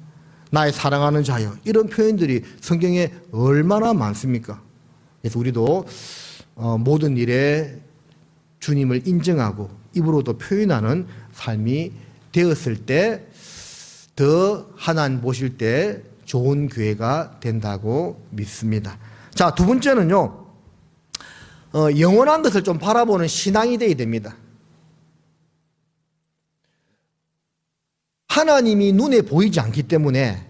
나의 사랑하는 자여, 이런 표현들이 성경에 얼마나 많습니까? 그래서 우리도 모든 일에 주님을 인정하고 입으로도 표현하는 삶이 되었을 때 더 하나님 보실 때 좋은 교회가 된다고 믿습니다. 자, 두 번째는요, 영원한 것을 좀 바라보는 신앙이 되어야 됩니다. 하나님이 눈에 보이지 않기 때문에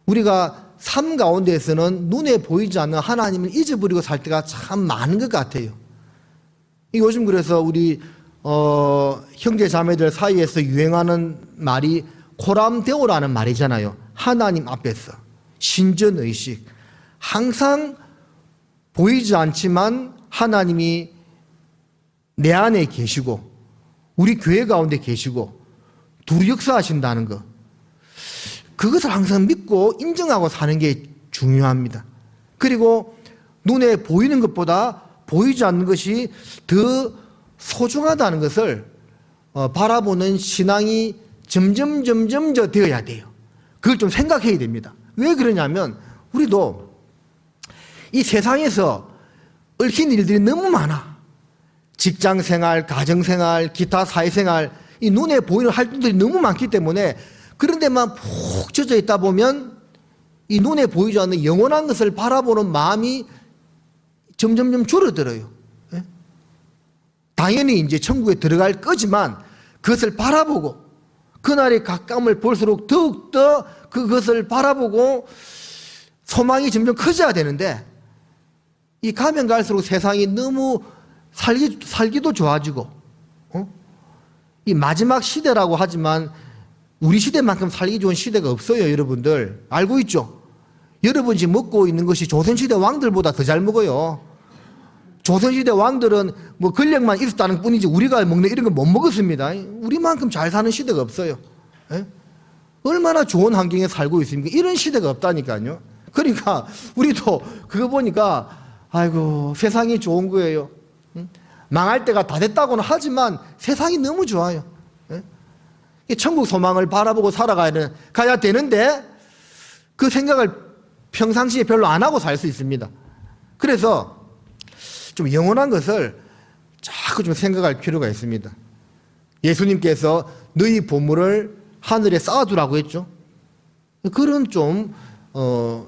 우리가 삶 가운데에서는 눈에 보이지 않는 하나님을 잊어버리고 살 때가 참 많은 것 같아요. 요즘 그래서 우리 형제 자매들 사이에서 유행하는 말이 코람데오라는 말이잖아요. 하나님 앞에서 신전의식, 항상 보이지 않지만 하나님이 내 안에 계시고 우리 교회 가운데 계시고 둘이 역사하신다는 것, 그것을 항상 믿고 인정하고 사는 게 중요합니다. 그리고 눈에 보이는 것보다 보이지 않는 것이 더 소중하다는 것을 바라보는 신앙이 점점 더 되어야 돼요. 그걸 좀 생각해야 됩니다. 왜 그러냐면 우리도 이 세상에서 얽힌 일들이 너무 많아. 직장생활, 가정생활, 기타 사회생활, 이 눈에 보이는 활동들이 너무 많기 때문에 그런 데만 푹 젖어 있다 보면 이 눈에 보이지 않는 영원한 것을 바라보는 마음이 점점 줄어들어요. 예? 당연히 이제 천국에 들어갈 거지만 그것을 바라보고 그날의 가까움을 볼수록 더욱더 그것을 바라보고 소망이 점점 커져야 되는데 이 가면 갈수록 세상이 너무 살기도 좋아지고 이 마지막 시대라고 하지만 우리 시대만큼 살기 좋은 시대가 없어요. 여러분들 알고 있죠? 여러분 지금 먹고 있는 것이 조선시대 왕들보다 더 잘 먹어요. 조선시대 왕들은 뭐 권력만 있었다는 뿐이지 우리가 먹는 이런 거 못 먹었습니다. 우리만큼 잘 사는 시대가 없어요. 에? 얼마나 좋은 환경에 살고 있습니까? 이런 시대가 없다니까요. 그러니까 우리도 그거 보니까 아이고 세상이 좋은 거예요. 응? 망할 때가 다 됐다고는 하지만 세상이 너무 좋아요. 에? 천국 소망을 바라보고 가야 되는데 그 생각을 평상시에 별로 안 하고 살 수 있습니다. 그래서 좀 영원한 것을 자꾸 좀 생각할 필요가 있습니다. 예수님께서 너희 보물을 하늘에 쌓아두라고 했죠. 그런 좀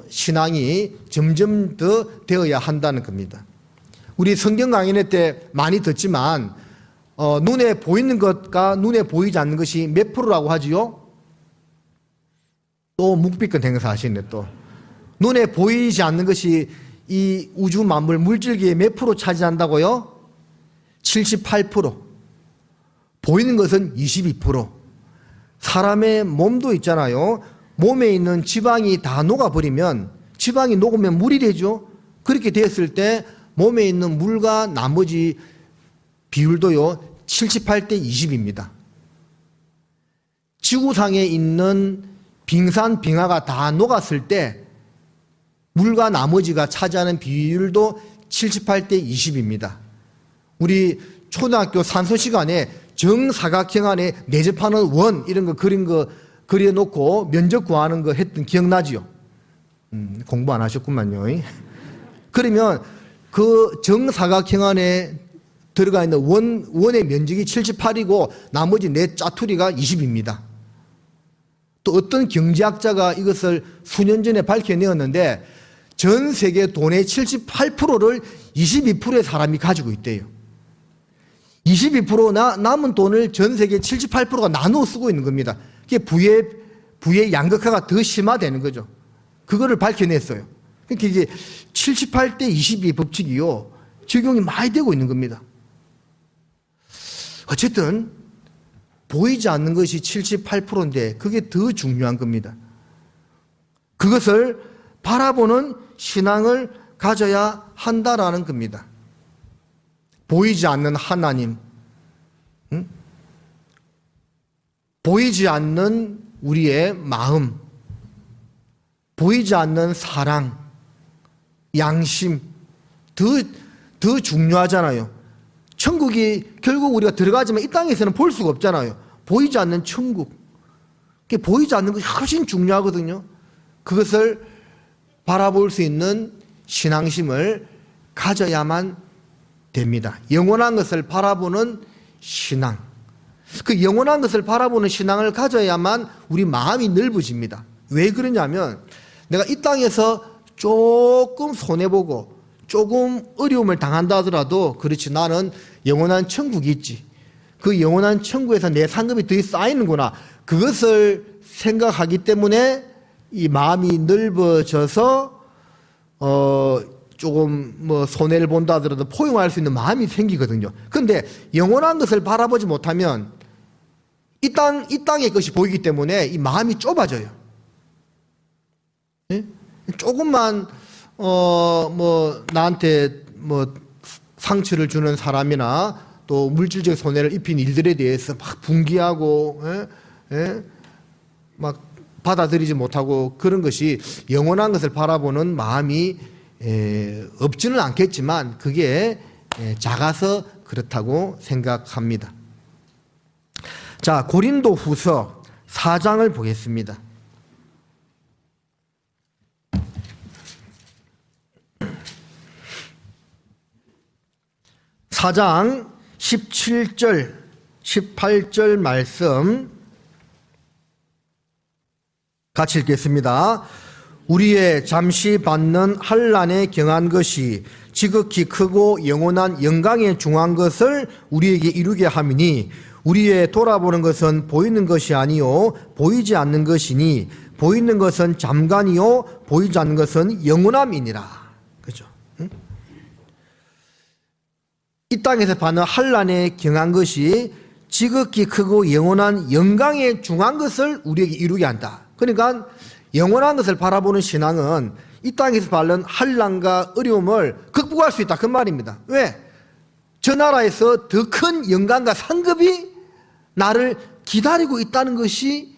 신앙이 점점 더 되어야 한다는 겁니다. 우리 성경 강연회 때 많이 듣지만 눈에 보이는 것과 눈에 보이지 않는 것이 몇 프로라고 하지요? 또 묵비권 행사하시네 또. 눈에 보이지 않는 것이 이 우주 만물 물질계의 몇 프로 차지한다고요? 78%. 보이는 것은 22%. 사람의 몸도 있잖아요. 몸에 있는 지방이 다 녹아버리면 지방이 녹으면 물이 되죠. 그렇게 되었을 때 몸에 있는 물과 나머지 비율도요 78대 20입니다. 지구상에 있는 빙산 빙하가 다 녹았을 때 물과 나머지가 차지하는 비율도 78대 20입니다. 우리 초등학교 산수 시간에 정사각형 안에 내접하는 원 이런 거 그린 거 그려놓고 면적 구하는 거 했던 기억나지요? 공부 안 하셨구만요. 그러면 그 정사각형 안에 들어가 있는 원의 면적이 78이고 나머지 네 짜투리가 20입니다. 또 어떤 경제학자가 이것을 수년 전에 밝혀내었는데 전 세계 돈의 78%를 22%의 사람이 가지고 있대요. 22% 남은 돈을 전 세계 78%가 나누어 쓰고 있는 겁니다. 그게 부의 양극화가 더 심화되는 거죠. 그거를 밝혀냈어요. 그러니까 이게 78대 22 법칙이요. 적용이 많이 되고 있는 겁니다. 어쨌든 보이지 않는 것이 78%인데 그게 더 중요한 겁니다. 그것을 바라보는 신앙을 가져야 한다라는 겁니다. 보이지 않는 하나님, 보이지 않는 우리의 마음, 보이지 않는 사랑, 양심, 더 중요하잖아요. 천국이 결국 우리가 들어가지만 이 땅에서는 볼 수가 없잖아요. 보이지 않는 천국. 그게 보이지 않는 것이 훨씬 중요하거든요. 그것을 바라볼 수 있는 신앙심을 가져야만 됩니다. 영원한 것을 바라보는 신앙. 그 영원한 것을 바라보는 신앙을 가져야만 우리 마음이 넓어집니다. 왜 그러냐면 내가 이 땅에서 조금 손해보고 조금 어려움을 당한다 하더라도 그렇지 나는 영원한 천국이 있지. 그 영원한 천국에서 내 상급이 더 쌓이는구나. 그것을 생각하기 때문에 이 마음이 넓어져서 조금 뭐 손해를 본다 하더라도 포용할 수 있는 마음이 생기거든요. 그런데 영원한 것을 바라보지 못하면 이 땅의 것이 보이기 때문에 이 마음이 좁아져요. 예? 조금만 뭐 나한테 뭐 상처를 주는 사람이나 또 물질적 손해를 입힌 일들에 대해서 막 분개하고 막 받아들이지 못하고 그런 것이 영원한 것을 바라보는 마음이 없지는 않겠지만 그게 작아서 그렇다고 생각합니다. 자, 고린도후서 4장을 보겠습니다. 4장 17절, 18절 말씀 같이 읽겠습니다. 우리의 잠시 받는 환난에 경한 것이 지극히 크고 영원한 영광에 중한 것을 우리에게 이루게 함이니 우리의 돌아보는 것은 보이는 것이 아니요 보이지 않는 것이니 보이는 것은 잠깐이요 보이지 않는 것은 영원함이니라. 그죠? 응? 이 땅에서 받는 환난에 경한 것이 지극히 크고 영원한 영광에 중한 것을 우리에게 이루게 한다. 그러니까 영원한 것을 바라보는 신앙은 이 땅에서 받는 환난과 어려움을 극복할 수 있다 그 말입니다. 왜? 저 나라에서 더 큰 영광과 상급이 나를 기다리고 있다는 것이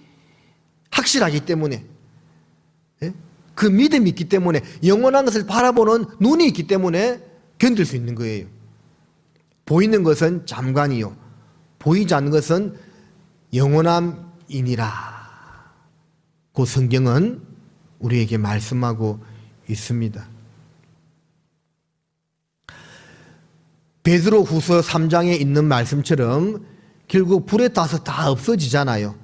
확실하기 때문에, 그 믿음이 있기 때문에, 영원한 것을 바라보는 눈이 있기 때문에 견딜 수 있는 거예요. 보이는 것은 잠깐이요 보이지 않는 것은 영원함이니라. 그 성경은 우리에게 말씀하고 있습니다. 베드로후서 3장에 있는 말씀처럼 결국 불에 타서 다 없어지잖아요.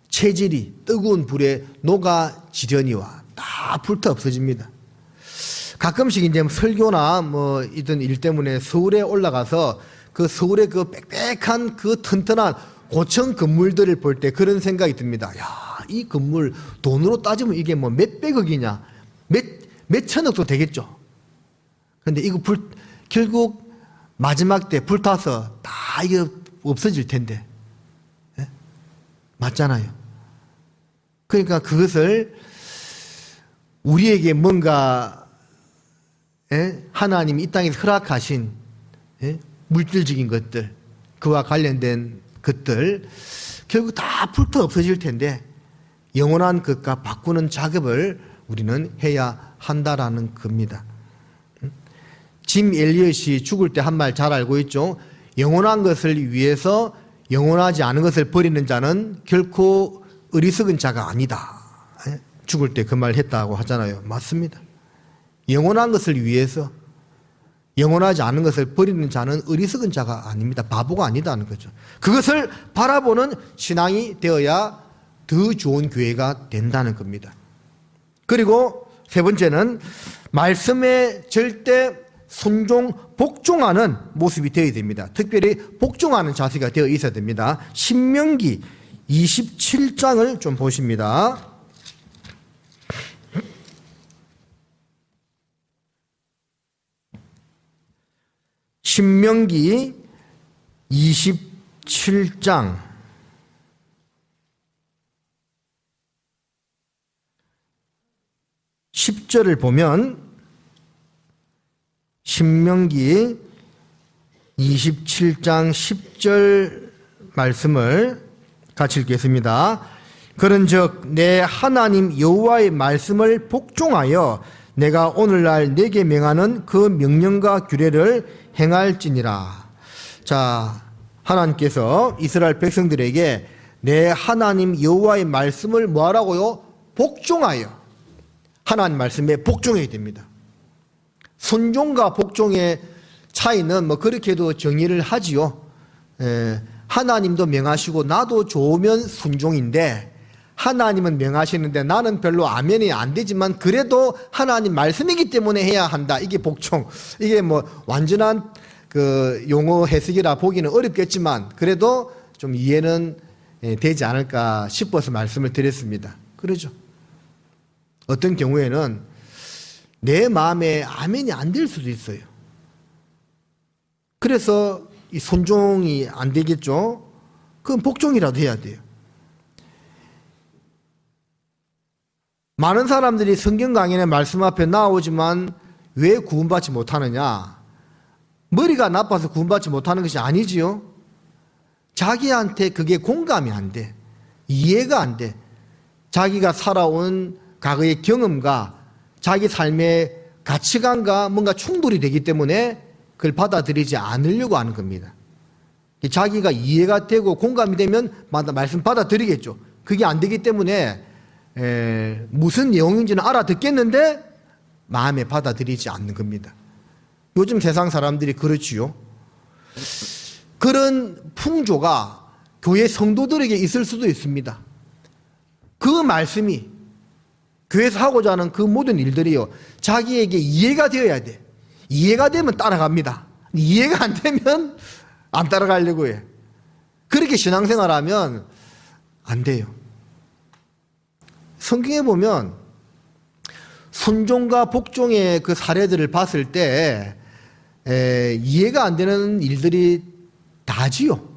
체질이 뜨거운 불에 녹아지려니와 다 불타 없어집니다. 가끔씩 이제 설교나 뭐 이런 일 때문에 서울에 올라가서 그 서울의 그 빽빽한 그 튼튼한 고층 건물들을 볼 때 그런 생각이 듭니다. 야, 이 건물 돈으로 따지면 이게 뭐 몇백억이냐, 몇천억도 되겠죠. 그런데 이거 결국 마지막 때 불타서 다 이게 없어질 텐데, 예? 맞잖아요. 그러니까 그것을 우리에게 뭔가 하나님이 이 땅에서 허락하신 물질적인 것들, 그와 관련된 것들 결국 다 불타 없어질 텐데 영원한 것과 바꾸는 작업을 우리는 해야 한다라는 겁니다. 짐 엘리엇이 죽을 때 한 말 잘 알고 있죠. 영원한 것을 위해서 영원하지 않은 것을 버리는 자는 결코 어리석은 자가 아니다. 죽을 때 그 말 했다고 하잖아요. 맞습니다. 영원한 것을 위해서 영원하지 않은 것을 버리는 자는 어리석은 자가 아닙니다. 바보가 아니다는 거죠. 그것을 바라보는 신앙이 되어야 더 좋은 교회가 된다는 겁니다. 그리고 세 번째는 말씀에 절대 순종, 복종하는 모습이 되어야 됩니다. 특별히 복종하는 자세가 되어 있어야 됩니다. 신명기 27장을 좀 보십니다. 신명기 27장 10절을 보면 신명기 27장 10절 말씀을 같이 읽겠습니다. 그런즉 내 하나님 여호와의 말씀을 복종하여 내가 오늘날 내게 명하는 그 명령과 규례를 행할지니라. 자, 하나님께서 이스라엘 백성들에게 내 하나님 여호와의 말씀을 뭐하라고요? 복종하여. 하나님 말씀에 복종해야 됩니다. 순종과 복종의 차이는 뭐 그렇게도 정의를 하지요. 하나님도 명하시고 나도 좋으면 순종인데 하나님은 명하시는데 나는 별로 아멘이 안 되지만 그래도 하나님 말씀이기 때문에 해야 한다. 이게 복종. 이게 뭐 완전한 그 용어 해석이라 보기는 어렵겠지만 그래도 좀 이해는 되지 않을까 싶어서 말씀을 드렸습니다. 그러죠. 어떤 경우에는 내 마음에 아멘이 안 될 수도 있어요. 그래서 이 순종이 안 되겠죠? 그건 복종이라도 해야 돼요. 많은 사람들이 성경 강연의 말씀 앞에 나오지만 왜 구원받지 못하느냐? 머리가 나빠서 구원받지 못하는 것이 아니지요. 자기한테 그게 공감이 안 돼. 이해가 안 돼. 자기가 살아온 과거의 경험과 자기 삶의 가치관과 뭔가 충돌이 되기 때문에 그걸 받아들이지 않으려고 하는 겁니다. 자기가 이해가 되고 공감이 되면 말씀 받아들이겠죠. 그게 안 되기 때문에 무슨 내용인지는 알아듣겠는데 마음에 받아들이지 않는 겁니다. 요즘 세상 사람들이 그렇지요. 그런 풍조가 교회 성도들에게 있을 수도 있습니다. 그 말씀이 교회에서 하고자 하는 그 모든 일들이요, 자기에게 이해가 되어야 돼. 이해가 되면 따라갑니다. 이해가 안 되면 안 따라가려고 해. 그렇게 신앙생활하면 안 돼요. 성경에 보면 순종과 복종의 그 사례들을 봤을 때 이해가 안 되는 일들이 다지요.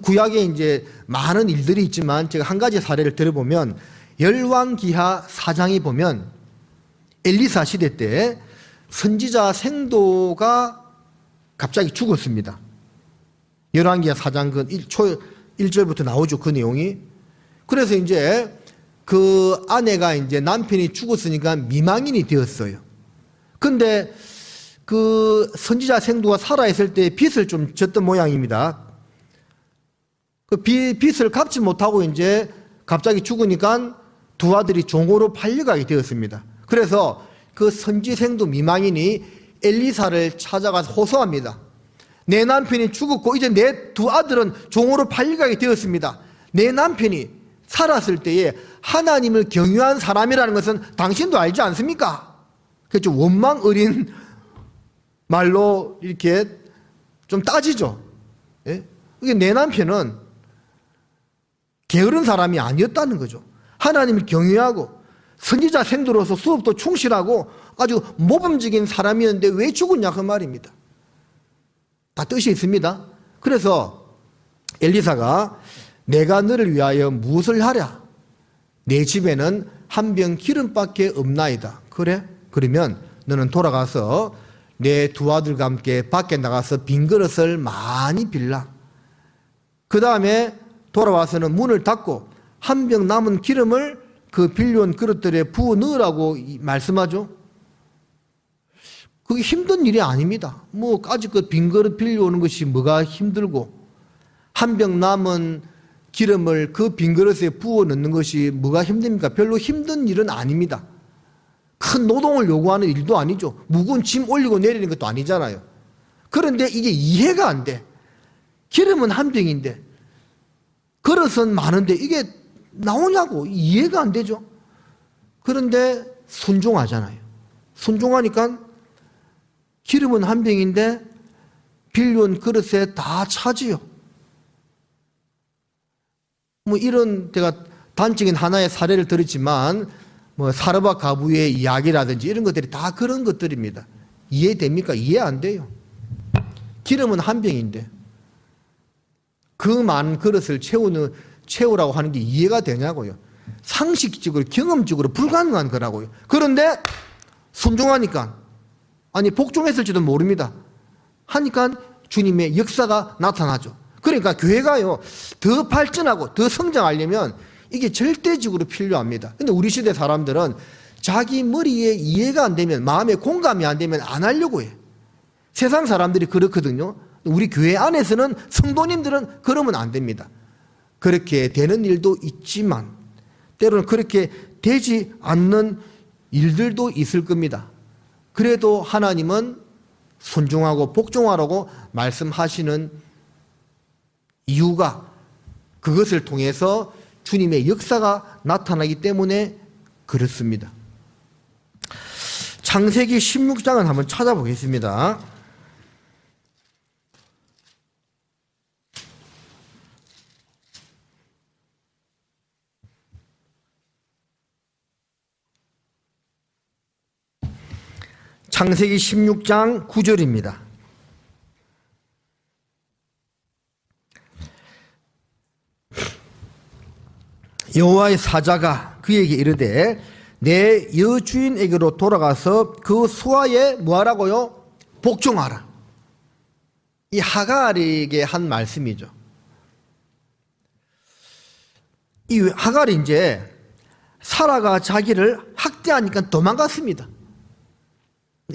구약에 이제 많은 일들이 있지만 제가 한 가지 사례를 들어보면 열왕기하 4장에 보면 엘리사 시대 때 선지자 생도가 갑자기 죽었습니다. 열왕기하 4장 그 1절부터 나오죠. 그 내용이. 그래서 이제 그 아내가 이제 남편이 죽었으니까 미망인이 되었어요. 근데 그 선지자 생도가 살아있을 때 빚을 좀 졌던 모양입니다. 그 빚을 갚지 못하고 이제 갑자기 죽으니까 두 아들이 종으로 팔려가게 되었습니다. 그래서 그 선지생도 미망인이 엘리사를 찾아가서 호소합니다. 내 남편이 죽었고 이제 내 두 아들은 종으로 팔려가게 되었습니다. 내 남편이 살았을 때에 하나님을 경유한 사람이라는 것은 당신도 알지 않습니까? 그 좀 원망 어린 말로 이렇게 좀 따지죠. 예? 이게 내 남편은 게으른 사람이 아니었다는 거죠. 하나님을 경외하고 선지자 생도로서 수업도 충실하고 아주 모범적인 사람이었는데 왜 죽었냐 그 말입니다. 다 뜻이 있습니다. 그래서 엘리사가 내가 너를 위하여 무엇을 하랴? 내 집에는 한 병 기름밖에 없나이다. 그래? 그러면 너는 돌아가서 내 두 아들과 함께 밖에 나가서 빈 그릇을 많이 빌라. 그 다음에 돌아와서는 문을 닫고 한 병 남은 기름을 그 빌려온 그릇들에 부어 넣으라고 말씀하죠. 그게 힘든 일이 아닙니다. 뭐 아직 그 빈 그릇 빌려오는 것이 뭐가 힘들고 한 병 남은 기름을 그 빈 그릇에 부어 넣는 것이 뭐가 힘듭니까? 별로 힘든 일은 아닙니다. 큰 노동을 요구하는 일도 아니죠. 무거운 짐 올리고 내리는 것도 아니잖아요. 그런데 이게 이해가 안 돼. 기름은 한 병인데 그릇은 많은데 이게 나오냐고 이해가 안 되죠. 그런데 순종하잖아요. 순종하니까 기름은 한 병인데 빌려온 그릇에 다 차지요. 뭐 이런 제가 단적인 하나의 사례를 들었지만 뭐 사르밧 가부의 이야기라든지 이런 것들이 다 그런 것들입니다. 이해됩니까? 이해 안 돼요. 기름은 한 병인데 그 많은 그릇을 채우라고 하는 게 이해가 되냐고요. 상식적으로 경험적으로 불가능한 거라고요. 그런데 순종하니까 아니 복종했을지도 모릅니다. 하니까 주님의 역사가 나타나죠. 그러니까 교회가요 더 발전하고 더 성장하려면 이게 절대적으로 필요합니다. 근데 우리 시대 사람들은 자기 머리에 이해가 안 되면 마음에 공감이 안 되면 안 하려고 해. 세상 사람들이 그렇거든요. 우리 교회 안에서는 성도님들은 그러면 안 됩니다. 그렇게 되는 일도 있지만 때로는 그렇게 되지 않는 일들도 있을 겁니다. 그래도 하나님은 순종하고 복종하라고 말씀하시는 이유가 그것을 통해서 주님의 역사가 나타나기 때문에 그렇습니다. 창세기 16장을 한번 찾아보겠습니다. 창세기 16장 9절입니다. 여호와의 사자가 그에게 이르되 내 여주인에게로 돌아가서 그 수하에 뭐하라고요? 복종하라. 이 하갈에게 한 말씀이죠. 이 하갈이 이제 사라가 자기를 학대하니까 도망갔습니다.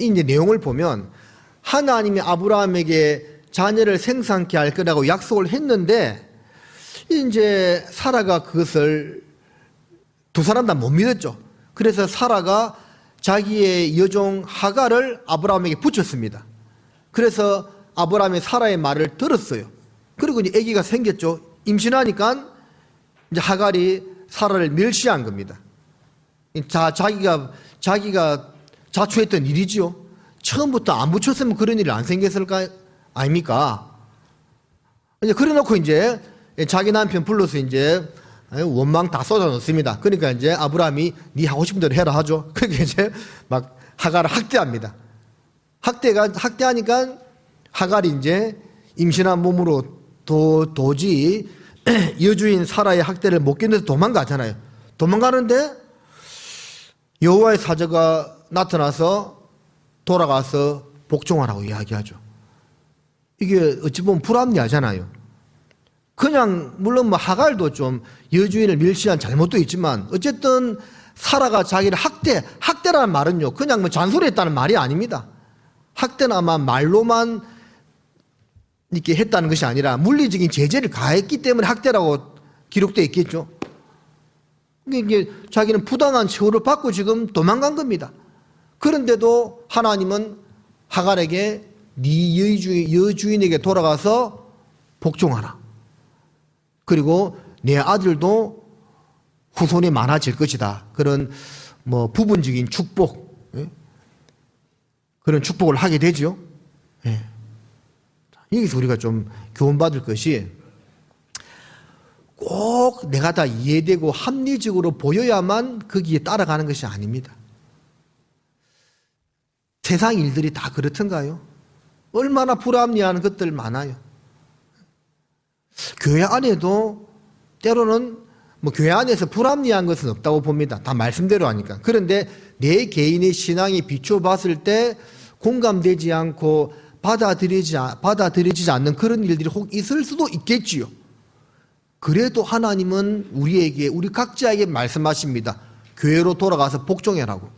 이제 내용을 보면 하나님이 아브라함에게 자녀를 생산케 할 거라고 약속을 했는데 이제 사라가 그것을 두 사람 다 못 믿었죠. 그래서 사라가 자기의 여종 하갈을 아브라함에게 붙였습니다. 그래서 아브라함이 사라의 말을 들었어요. 그리고 이제 아기가 생겼죠. 임신하니까 이제 하갈이 사라를 멸시한 겁니다. 자기가 자초했던 일이지요. 처음부터 안 붙였으면 그런 일이 안 생겼을까 아닙니까? 이제 그래놓고 이제 자기 남편 불러서 이제 원망 다 쏟아 넣습니다. 그러니까 이제 아브라함이 네 하고 싶은 대로 해라 하죠. 그러니까 이제 막 하갈을 학대합니다. 학대하니까 하갈이 이제 임신한 몸으로 도저히 여주인 사라의 학대를 못 견뎌서 도망가잖아요. 도망가는데 여호와의 사자가 나타나서 돌아가서 복종하라고 이야기하죠. 이게 어찌 보면 불합리하잖아요. 그냥 물론 뭐 하갈도 좀 여주인을 멸시한 잘못도 있지만 어쨌든 사라가 자기를 학대라는 말은요 그냥 뭐 잔소리했다는 말이 아닙니다. 학대는 아마 말로만 이렇게 했다는 것이 아니라 물리적인 제재를 가했기 때문에 학대라고 기록되어 있겠죠. 이게 자기는 부당한 처우를 받고 지금 도망간 겁니다. 그런데도 하나님은 하갈에게 네 여주인에게 돌아가서 복종하라. 그리고 내 아들도 후손이 많아질 것이다. 그런 뭐 부분적인 축복, 그런 축복을 하게 되죠. 여기서 우리가 좀 교훈받을 것이 꼭 내가 다 이해되고 합리적으로 보여야만 거기에 따라가는 것이 아닙니다. 세상 일들이 다 그렇던가요? 얼마나 불합리한 것들 많아요. 교회 안에도 때로는 뭐 교회 안에서 불합리한 것은 없다고 봅니다. 다 말씀대로 하니까. 그런데 내 개인의 신앙이 비춰봤을 때 공감되지 않고 받아들여지지 않는 그런 일들이 혹 있을 수도 있겠지요. 그래도 하나님은 우리 각자에게 말씀하십니다. 교회로 돌아가서 복종해라고.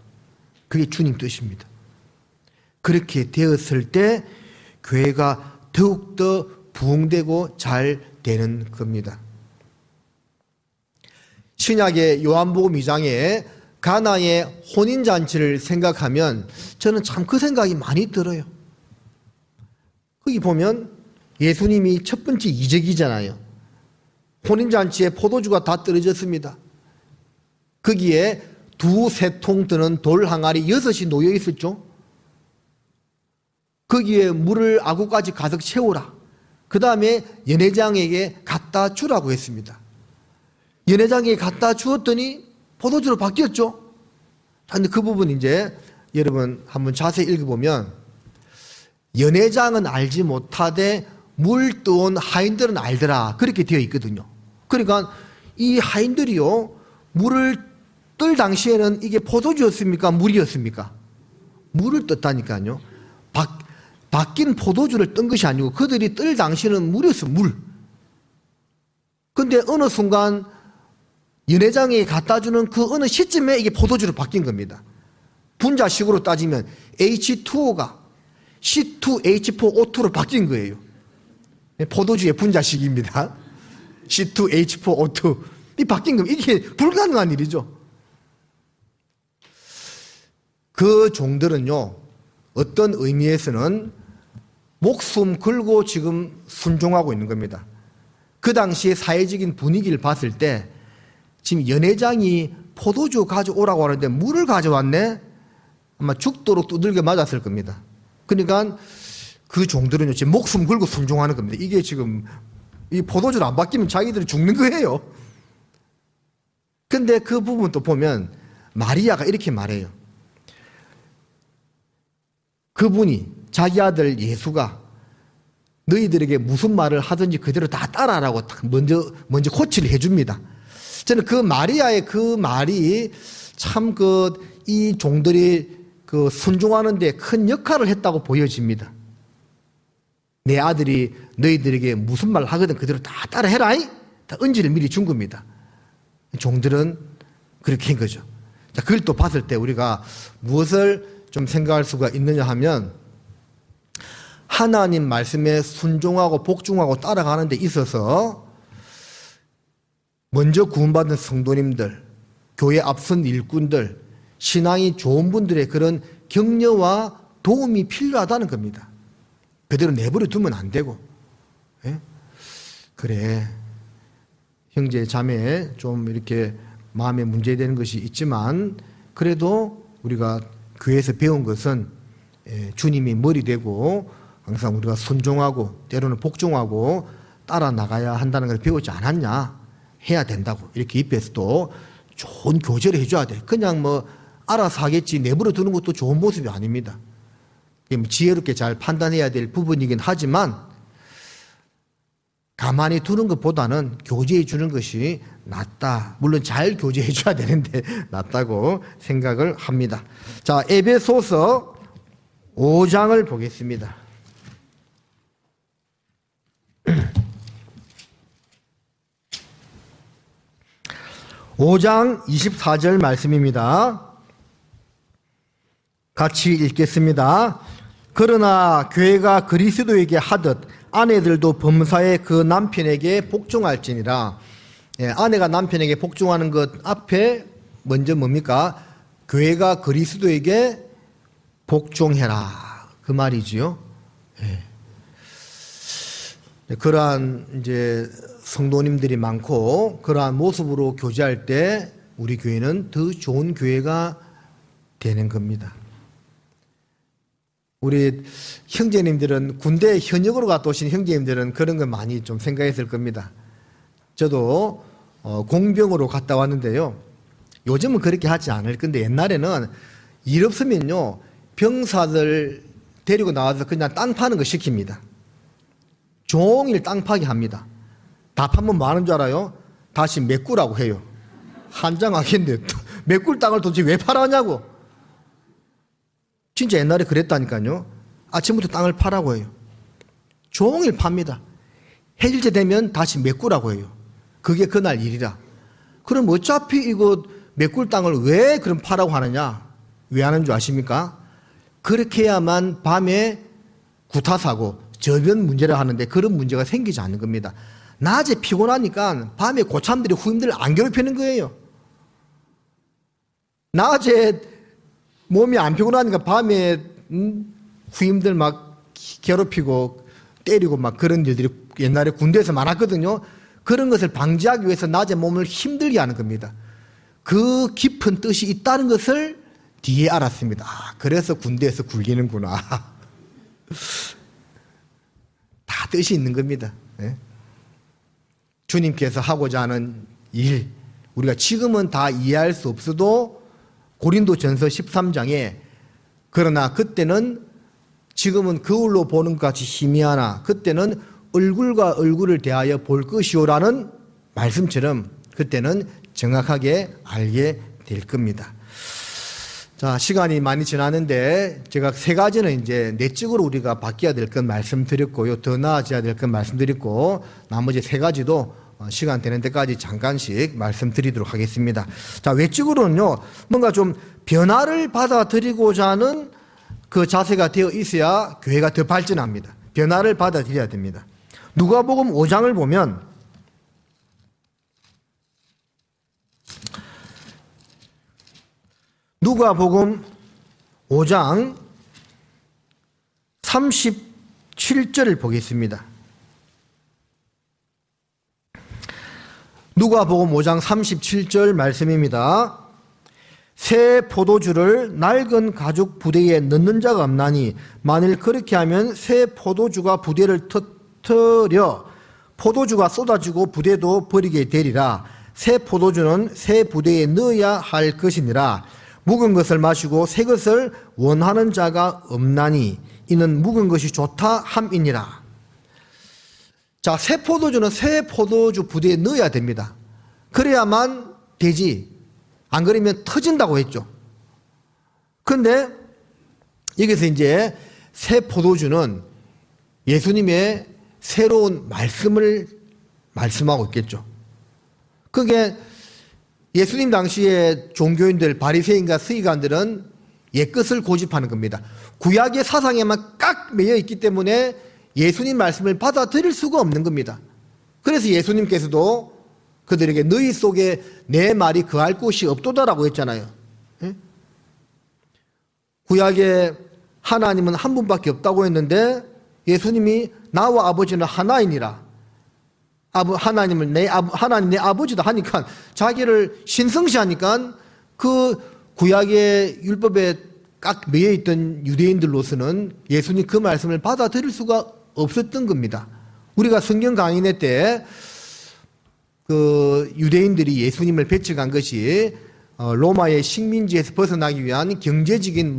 그게 주님 뜻입니다. 그렇게 되었을 때 교회가 더욱더 부흥되고 잘 되는 겁니다. 신약의 요한복음 2장에 가나의 혼인잔치를 생각하면 저는 참 그 생각이 많이 들어요. 거기 보면 예수님이 첫 번째 이적이잖아요. 혼인잔치에 포도주가 다 떨어졌습니다. 거기에 2-3통 드는 돌 항아리 6이 놓여 있었죠. 거기에 물을 아구까지 가득 채우라. 그 다음에 연회장에게 갖다 주라고 했습니다. 연회장에게 갖다 주었더니 포도주로 바뀌었죠. 그런데 그 부분 이제 여러분 한번 자세히 읽어보면 연회장은 알지 못하되 물 떠온 하인들은 알더라. 그렇게 되어 있거든요. 그러니까 이 하인들이요 물을 뜰 당시에는 이게 포도주였습니까? 물이었습니까? 물을 떴다니까요. 바뀐 포도주를 뜬 것이 아니고 그들이 뜰 당시에는 물이었어요. 물. 근데 어느 순간 연회장에 갖다 주는 그 어느 시점에 이게 포도주로 바뀐 겁니다. 분자식으로 따지면 H2O가 C2H4O2로 바뀐 거예요. 포도주의 분자식입니다. C2H4O2. 이 바뀐 겁니다. 이게 불가능한 일이죠. 그 종들은요, 어떤 의미에서는 목숨 걸고 지금 순종하고 있는 겁니다. 그 당시에 사회적인 분위기를 봤을 때 지금 연회장이 포도주 가져오라고 하는데 물을 가져왔네? 아마 죽도록 두들겨 맞았을 겁니다. 그러니까 그 종들은 지금 목숨 걸고 순종하는 겁니다. 이게 지금 이 포도주를 안 바뀌면 자기들이 죽는 거예요. 근데 그 부분 또 보면 마리아가 이렇게 말해요. 그분이 자기 아들 예수가 너희들에게 무슨 말을 하든지 그대로 다 따라하라고 먼저 코치를 해줍니다. 저는 그 마리아의 그 말이 참 이 종들이 순종하는 데 큰 역할을 했다고 보여집니다. 내 아들이 너희들에게 무슨 말을 하거든 그대로 다 따라해라. 다 언지를 미리 준 겁니다. 종들은 그렇게 한 거죠. 자, 그걸 또 봤을 때 우리가 무엇을 좀 생각할 수가 있느냐 하면 하나님 말씀에 순종하고 복종하고 따라가는 데 있어서 먼저 구원받은 성도님들, 교회 앞선 일꾼들, 신앙이 좋은 분들의 그런 격려와 도움이 필요하다는 겁니다. 그대로 내버려 두면 안 되고. 예? 그래. 형제, 자매 좀 이렇게 마음에 문제되는 것이 있지만 그래도 우리가 교회에서 배운 것은 주님이 머리 되고 항상 우리가 순종하고 때로는 복종하고 따라 나가야 한다는 걸 배우지 않았냐? 해야 된다고. 이렇게 입에서도 좋은 교제를 해줘야 돼. 그냥 알아서 하겠지 내버려 두는 것도 좋은 모습이 아닙니다. 지혜롭게 잘 판단해야 될 부분이긴 하지만 가만히 두는 것보다는 교제해 주는 것이 낫다. 물론 잘 교제해 줘야 되는데 낫다고 생각을 합니다. 자, 에베소서 5장을 보겠습니다. 5장 24절 말씀입니다. 같이 읽겠습니다. 그러나 교회가 그리스도에게 하듯 아내들도 범사에 그 남편에게 복종할지니라. 아내가 남편에게 복종하는 것 앞에 먼저 뭡니까? 교회가 그리스도에게 복종해라. 그 말이지요. 그러한 이제 성도님들이 많고 그러한 모습으로 교제할 때 우리 교회는 더 좋은 교회가 되는 겁니다. 우리 형제님들은 군대 현역으로 갔다 오신 형제님들은 그런 거 많이 좀 생각했을 겁니다. 저도 공병으로 갔다 왔는데요. 요즘은 그렇게 하지 않을 건데 옛날에는 일 없으면요 병사들 데리고 나와서 그냥 땅 파는 거 시킵니다. 종일 땅 파기 합니다. 다 파면 뭐 하는 줄 알아요? 다시 메꾸라고 해요. 한장하겠는데 메꿀 땅을 도대체 왜 팔았냐고. 진짜 옛날에 그랬다니까요. 아침부터 땅을 파라고 해요. 종일 팝니다. 해질째 되면 다시 메꾸라고 해요. 그게 그날 일이라. 그럼 어차피 이거 메꿀 땅을 왜 그럼 파라고 하느냐? 왜 하는 줄 아십니까? 그렇게 해야만 밤에 구타사고 저변 문제를 하는데 그런 문제가 생기지 않는 겁니다. 낮에 피곤하니까 밤에 고참들이 후임들을 안 괴롭히는 거예요. 낮에 몸이 안 피곤하니까 밤에 후임들 막 괴롭히고 때리고 막 그런 일들이 옛날에 군대에서 많았거든요. 그런 것을 방지하기 위해서 낮에 몸을 힘들게 하는 겁니다. 그 깊은 뜻이 있다는 것을 뒤에 알았습니다. 아, 그래서 군대에서 굴기는구나. 다 뜻이 있는 겁니다. 네? 주님께서 하고자 하는 일, 우리가 지금은 다 이해할 수 없어도 고린도전서 13장에 그러나 그때는 지금은 거울로 보는 것 같이 희미하나 그때는 얼굴과 얼굴을 대하여 볼 것이오라는 말씀처럼 그때는 정확하게 알게 될 겁니다. 자, 시간이 많이 지났는데 제가 세 가지는 이제 내적으로 우리가 바뀌어야 될 건 말씀드렸고요. 더 나아져야 될 건 말씀드렸고 나머지 세 가지도 시간 되는 데까지 잠깐씩 말씀드리도록 하겠습니다. 자, 외적으로는요. 뭔가 좀 변화를 받아들이고자 하는 그 자세가 되어 있어야 교회가 더 발전합니다. 변화를 받아들여야 됩니다. 누가복음 5장을 보면 누가복음 5장 37절을 보겠습니다. 누가복음 5장 37절 말씀입니다. 새 포도주를 낡은 가죽 부대에 넣는 자가 없나니 만일 그렇게 하면 새 포도주가 부대를 터뜨려 포도주가 쏟아지고 부대도 버리게 되리라. 새 포도주는 새 부대에 넣어야 할 것이니라. 묵은 것을 마시고 새 것을 원하는 자가 없나니 이는 묵은 것이 좋다 함이니라. 자, 새 포도주는 새 포도주 부대에 넣어야 됩니다. 그래야만 되지. 안 그러면 터진다고 했죠. 그런데 여기서 이제 새 포도주는 예수님의 새로운 말씀을 말씀하고 있겠죠. 그게 예수님 당시에 종교인들, 바리새인과 서기관들은 옛것을 고집하는 겁니다. 구약의 사상에만 깍 매여 있기 때문에 예수님 말씀을 받아들일 수가 없는 겁니다. 그래서 예수님께서도 그들에게 너희 속에 내 말이 거할 곳이 없도다라고 했잖아요. 구약에 하나님은 한 분밖에 없다고 했는데 예수님이 나와 아버지는 하나이니라. 하나님 내 아버지다 하니까 자기를 신성시하니까 그 구약의 율법에 깍 매여 있던 유대인들로서는 예수님 그 말씀을 받아들일 수가 없었던 겁니다. 우리가 성경 강인회 때 그 유대인들이 예수님을 배척한 것이 로마의 식민지에서 벗어나기 위한 경제적인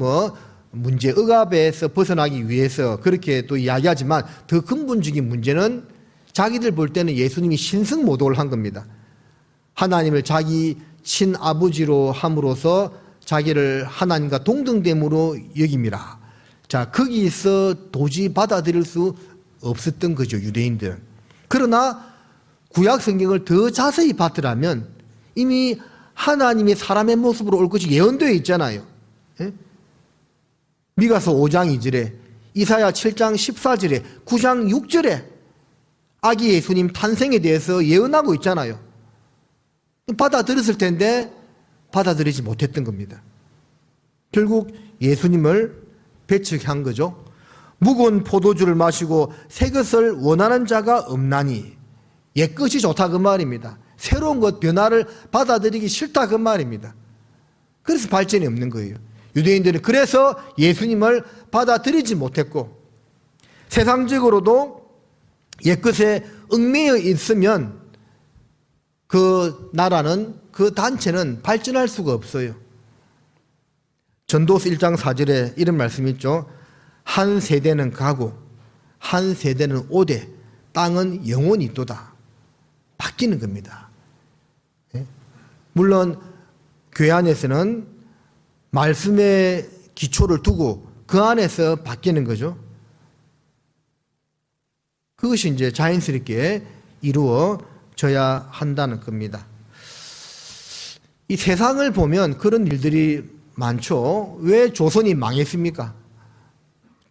문제, 억압에서 벗어나기 위해서 그렇게 또 이야기하지만 더 근본적인 문제는 자기들 볼 때는 예수님이 신성모독을 한 겁니다. 하나님을 자기 친아버지로 함으로써 자기를 하나님과 동등됨으로 여김이라. 자, 거기서 도저히 받아들일 수 없었던 거죠, 유대인들은. 그러나 구약 성경을 더 자세히 봤더라면 이미 하나님이 사람의 모습으로 올 것이 예언되어 있잖아요. 미가서 5장 2절에, 이사야 7장 14절에, 9장 6절에 아기 예수님 탄생에 대해서 예언하고 있잖아요. 받아들였을 텐데 받아들이지 못했던 겁니다. 결국 예수님을 배척한 거죠. 묵은 포도주를 마시고 새 것을 원하는 자가 없나니, 옛것이 좋다 그 말입니다. 새로운 것, 변화를 받아들이기 싫다 그 말입니다. 그래서 발전이 없는 거예요. 유대인들은 그래서 예수님을 받아들이지 못했고, 세상적으로도 옛것에 얽매여 있으면 그 나라는, 그 단체는 발전할 수가 없어요. 전도서 1장 4절에 이런 말씀이 있죠. 한 세대는 가고 한 세대는 오되 땅은 영원히 있도다. 바뀌는 겁니다. 물론 교회 안에서는 말씀의 기초를 두고 그 안에서 바뀌는 거죠. 그것이 이제 자연스럽게 이루어져야 한다는 겁니다. 이 세상을 보면 그런 일들이 많죠. 왜 조선이 망했습니까?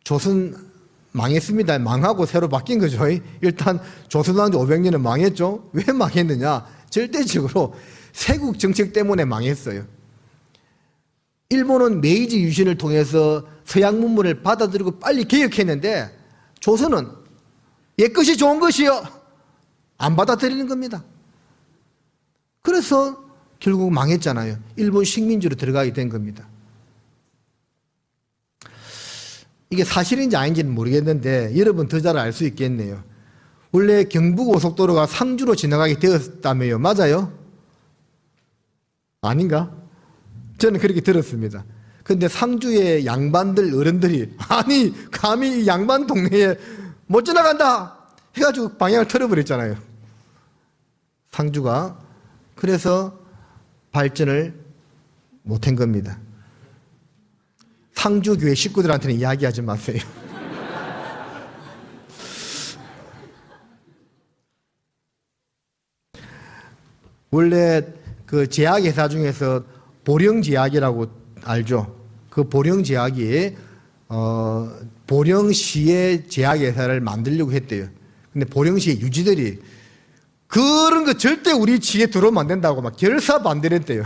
조선 망했습니다. 망하고 새로 바뀐 거죠. 일단 조선왕조 500년은 망했죠. 왜 망했느냐? 절대적으로 세국 정책 때문에 망했어요. 일본은 메이지 유신을 통해서 서양 문물을 받아들이고 빨리 개혁했는데 조선은 옛것이 좋은 것이요, 안 받아들이는 겁니다. 그래서 결국 망했잖아요. 일본 식민지로 들어가게 된 겁니다. 이게 사실인지 아닌지는 모르겠는데 여러분 더 잘 알 수 있겠네요. 원래 경부고속도로가 상주로 지나가게 되었다며요. 맞아요? 아닌가? 저는 그렇게 들었습니다. 근데 상주의 양반들 어른들이 아니 감히 이 양반 동네에 못 지나간다 해가지고 방향을 틀어버렸잖아요. 상주가. 그래서 발전을 못한 겁니다. 상주교회 식구들한테는 이야기하지 마세요. 원래 그 제약회사 중에서 보령제약이라고 알죠? 그 보령제약이 보령시의 제약회사를 만들려고 했대요. 근데 보령시의 유지들이 그런 거 절대 우리 지에 들어오면 안 된다고 막 결사 반대를 했대요.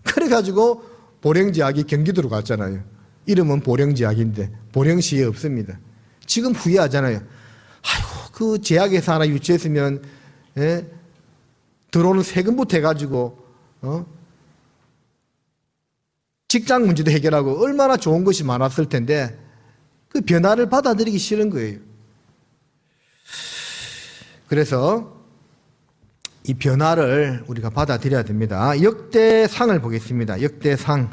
그래가지고 보령제약이 경기도로 갔잖아요. 이름은 보령제약인데 보령시에 없습니다. 지금 후회하잖아요. 아이고 그 제약회사 하나 유치했으면 들어오는 세금부터 해가지고 직장 문제도 해결하고 얼마나 좋은 것이 많았을 텐데 그 변화를 받아들이기 싫은 거예요. 그래서 이 변화를 우리가 받아들여야 됩니다. 역대상을 보겠습니다. 역대상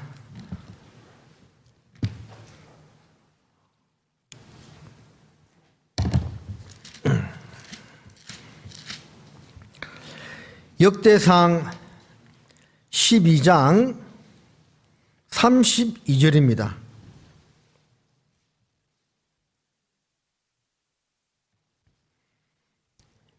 역대상 12장 32절입니다.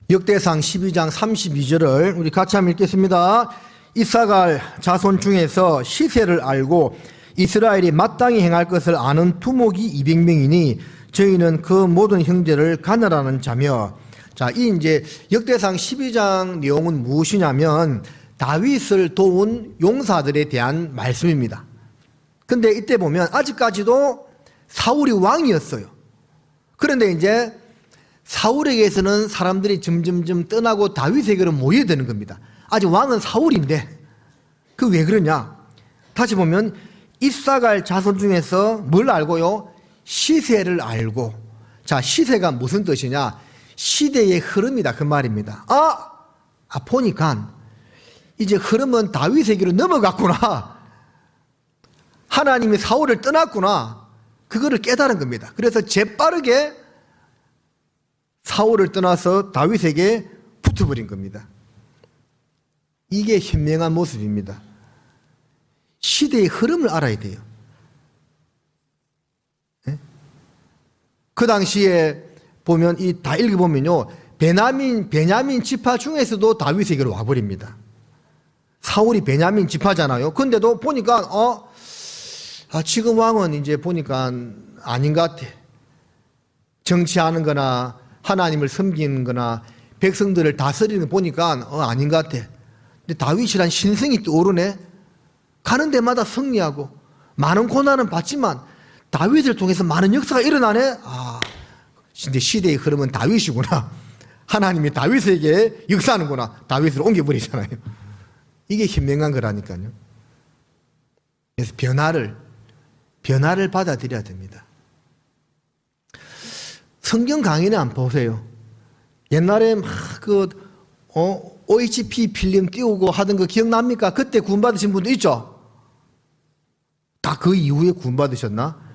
역대상 12장 32절을 우리 같이 한번 읽겠습니다. 이사갈 자손 중에서 시세를 알고 이스라엘이 마땅히 행할 것을 아는 두목이 200명이니 저희는 그 모든 형제를 가느라는 자며. 자, 이 이제 역대상 12장 내용은 무엇이냐면 다윗을 도운 용사들에 대한 말씀입니다. 근데 이때 보면 아직까지도 사울이 왕이었어요. 그런데 이제 사울에게서는 사람들이 점점점 떠나고 다윗에게로 모여드는 겁니다. 아직 왕은 사울인데 그 왜 그러냐? 다시 보면 이사갈 자손 중에서 뭘 알고요? 시세를 알고. 자, 시세가 무슨 뜻이냐? 시대의 흐름이다 그 말입니다. 보니까 이제 흐름은 다윗에게로 넘어갔구나. 하나님이 사울을 떠났구나. 그거를 깨달은 겁니다. 그래서 재빠르게 사울을 떠나서 다윗에게 붙어버린 겁니다. 이게 현명한 모습입니다. 시대의 흐름을 알아야 돼요. 네? 그 당시에 보면 이 다 읽어보면요, 베냐민 지파 중에서도 다윗에게로 와버립니다. 사울이 베냐민 지파잖아요. 근데도 보니까 지금 왕은 이제 보니까 아닌 것 같아. 정치하는 거나 하나님을 섬기는 거나 백성들을 다스리는 거 보니까 아닌 것 같아. 근데 다윗이란 신성이 떠오르네. 가는 데마다 승리하고 많은 고난은 받지만 다윗을 통해서 많은 역사가 일어나네. 근데 시대의 흐름은 다윗이구나. 하나님이 다윗에게 역사하는구나. 다윗을 옮겨버리잖아요. 이게 현명한 거라니까요. 그래서 변화를 받아들여야 됩니다. 성경 강의는 안 보세요. 옛날에 OHP 필름 띄우고 하던 거 기억납니까? 그때 구원받으신 분도 있죠? 다 그 이후에 구원받으셨나?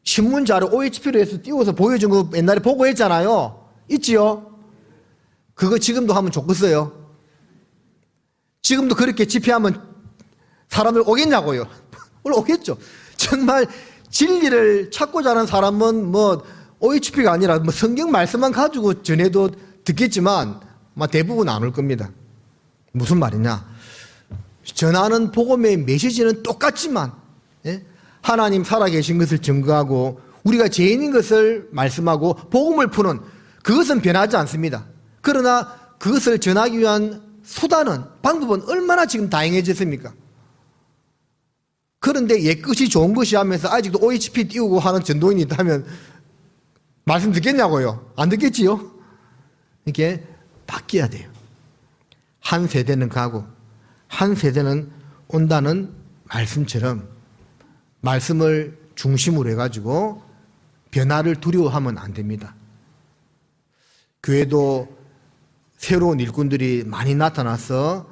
신문자를 OHP로 해서 띄워서 보여준 거 옛날에 보고 했잖아요. 있지요? 그거 지금도 하면 좋겠어요? 지금도 그렇게 집회하면 사람들 오겠냐고요? 원래 오겠죠. 정말 진리를 찾고자 하는 사람은 OHP가 아니라 성경 말씀만 가지고 전해도 듣겠지만 대부분 안 올 겁니다. 무슨 말이냐? 전하는 복음의 메시지는 똑같지만 하나님 살아계신 것을 증거하고 우리가 죄인인 것을 말씀하고 복음을 푸는 그것은 변하지 않습니다. 그러나 그것을 전하기 위한 수단은 방법은 얼마나 지금 다양해졌습니까? 그런데 옛것이 좋은 것이 하면서 아직도 OHP 띄우고 하는 전도인이 있다면 말씀 듣겠냐고요? 안 듣겠지요? 이렇게 바뀌어야 돼요. 한 세대는 가고 한 세대는 온다는 말씀처럼 말씀을 중심으로 해가지고 변화를 두려워하면 안 됩니다. 교회도 새로운 일꾼들이 많이 나타나서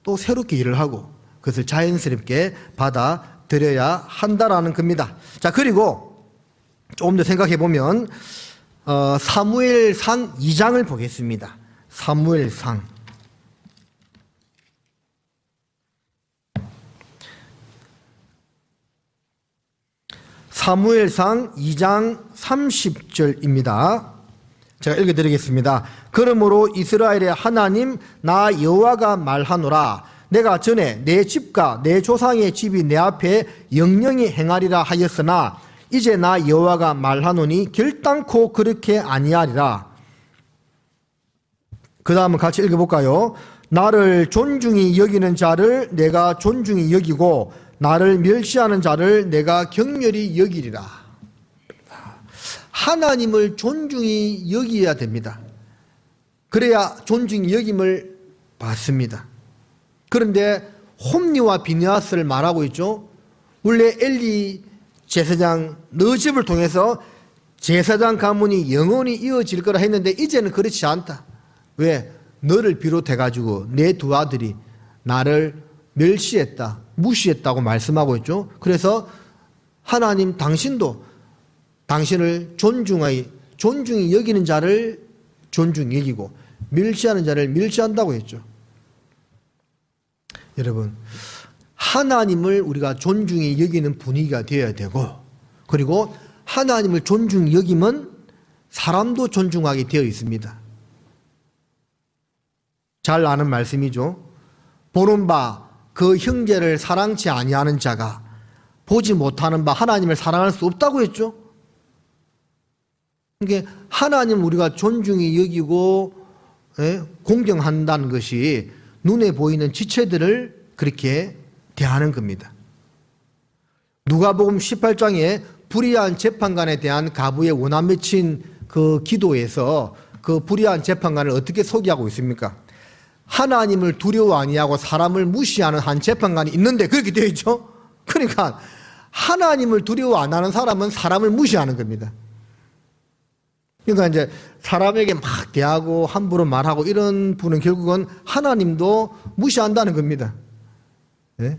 또 새롭게 일을 하고 그것을 자연스럽게 받아들여야 한다라는 겁니다. 자, 그리고 조금 더 생각해 보면 사무엘상 2장을 보겠습니다. 사무엘상 2장 30절입니다. 제가 읽어드리겠습니다. 그러므로 이스라엘의 하나님 나 여호와가 말하노라. 내가 전에 내 집과 내 조상의 집이 내 앞에 영영히 행하리라 하였으나 이제 나 여호와가 말하노니 결단코 그렇게 아니하리라. 그 다음은 같이 읽어볼까요? 나를 존중히 여기는 자를 내가 존중히 여기고 나를 멸시하는 자를 내가 경멸히 여기리라. 하나님을 존중히 여기어야 됩니다. 그래야 존중히 여김을 받습니다. 그런데 홈리와 비느하스를 말하고 있죠. 원래 엘리 제사장 너 집을 통해서 제사장 가문이 영원히 이어질 거라 했는데 이제는 그렇지 않다. 왜? 너를 비롯해가지고 내 두 아들이 나를 멸시했다, 무시했다고 말씀하고 있죠. 그래서 하나님 당신도 당신을 존중히 여기는 자를 존중히 여기고 멸시하는 자를 멸시한다고 했죠. 여러분, 하나님을 우리가 존중히 여기는 분위기가 되어야 되고, 그리고 하나님을 존중히 여기면 사람도 존중하게 되어 있습니다. 잘 아는 말씀이죠. 보는 바 그 형제를 사랑치 아니하는 자가 보지 못하는 바 하나님을 사랑할 수 없다고 했죠. 그러니까 하나님 우리가 존중히 여기고 공경한다는 것이 눈에 보이는 지체들을 그렇게 대하는 겁니다. 누가복음 18장에 불의한 재판관에 대한 가부의 원한 맺힌 그 기도에서 그 불의한 재판관을 어떻게 소개하고 있습니까? 하나님을 두려워 아니하고 사람을 무시하는 한 재판관이 있는데 그렇게 되어 있죠. 그러니까 하나님을 두려워 안 하는 사람은 사람을 무시하는 겁니다. 그러니까 이제 사람에게 막 대하고 함부로 말하고 이런 분은 결국은 하나님도 무시한다는 겁니다. 네?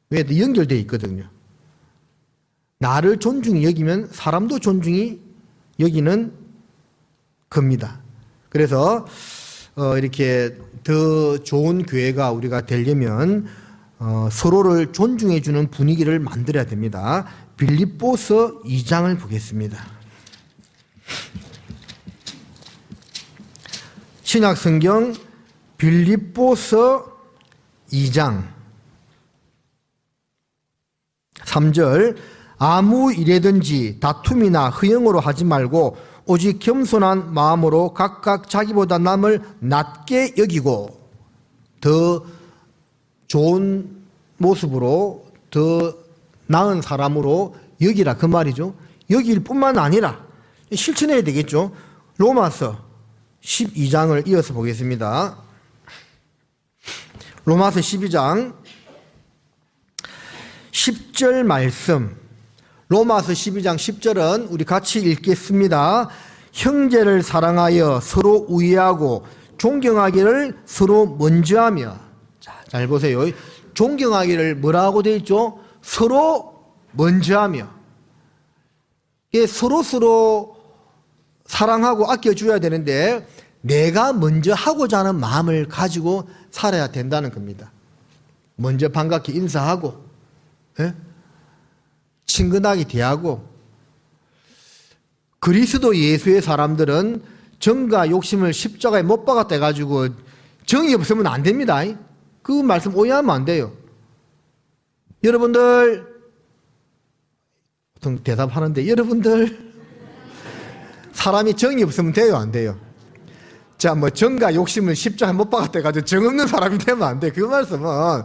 왜? 연결되어 있거든요. 나를 존중히 여기면 사람도 존중히 여기는 겁니다. 그래서 이렇게 더 좋은 교회가 우리가 되려면 서로를 존중해 주는 분위기를 만들어야 됩니다. 빌립보서 2장을 보겠습니다. 신약성경 빌립보서 2장 3절 아무 일에든지 다툼이나 허영으로 하지 말고 오직 겸손한 마음으로 각각 자기보다 남을 낮게 여기고 더 좋은 모습으로 더 나은 사람으로 여기라 그 말이죠. 여길 뿐만 아니라 실천해야 되겠죠. 로마서 12장을 이어서 보겠습니다. 로마서 12장 10절 말씀. 로마서 12장 10절은 우리 같이 읽겠습니다. 형제를 사랑하여 서로 우애하고 존경하기를 서로 먼저 하며. 자, 잘 보세요. 존경하기를 뭐라고 되어 있죠? 서로 먼저 하며. 서로 사랑하고 아껴줘야 되는데 내가 먼저 하고자 하는 마음을 가지고 살아야 된다는 겁니다. 먼저 반갑게 인사하고 친근하게 대하고. 그리스도 예수의 사람들은 정과 욕심을 십자가에 못 박았다 해가지고 정이 없으면 안 됩니다. 그 말씀 오해하면 안 돼요. 여러분들 보통 대답하는데 여러분들 사람이 정이 없으면 돼요 안 돼요? 자, 뭐 정과 욕심을 십자가에 못 박았다 해가지고 정 없는 사람이 되면 안 돼. 그 말씀은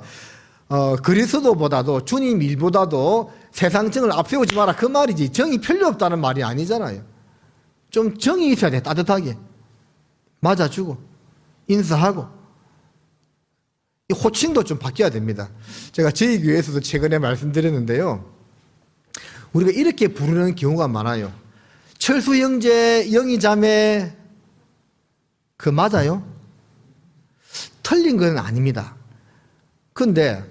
그리스도보다도 주님 일보다도 세상 정을 앞세우지 마라 그 말이지 정이 필요 없다는 말이 아니잖아요. 좀 정이 있어야 돼. 따뜻하게 맞아주고 인사하고. 이 호칭도 좀 바뀌어야 됩니다. 제가 저희 교회에서도 최근에 말씀드렸는데요, 우리가 이렇게 부르는 경우가 많아요. 철수 형제, 영희 자매. 그 맞아요? 틀린 건 아닙니다. 근데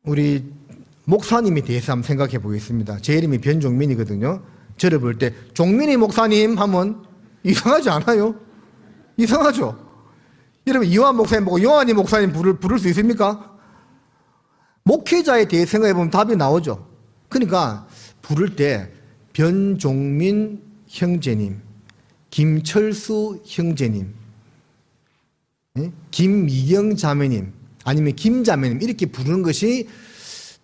우리 목사님에 대해서 한번 생각해 보겠습니다. 제 이름이 변종민이거든요. 저를 볼 때 종민이 목사님 하면 이상하지 않아요? 이상하죠? 여러분 이완 목사님 보고 요한이 목사님 부를 수 있습니까? 목회자에 대해 생각해 보면 답이 나오죠. 그러니까 부를 때 변종민 형제님, 김철수 형제님, 김미경 자매님, 아니면 김자매님 이렇게 부르는 것이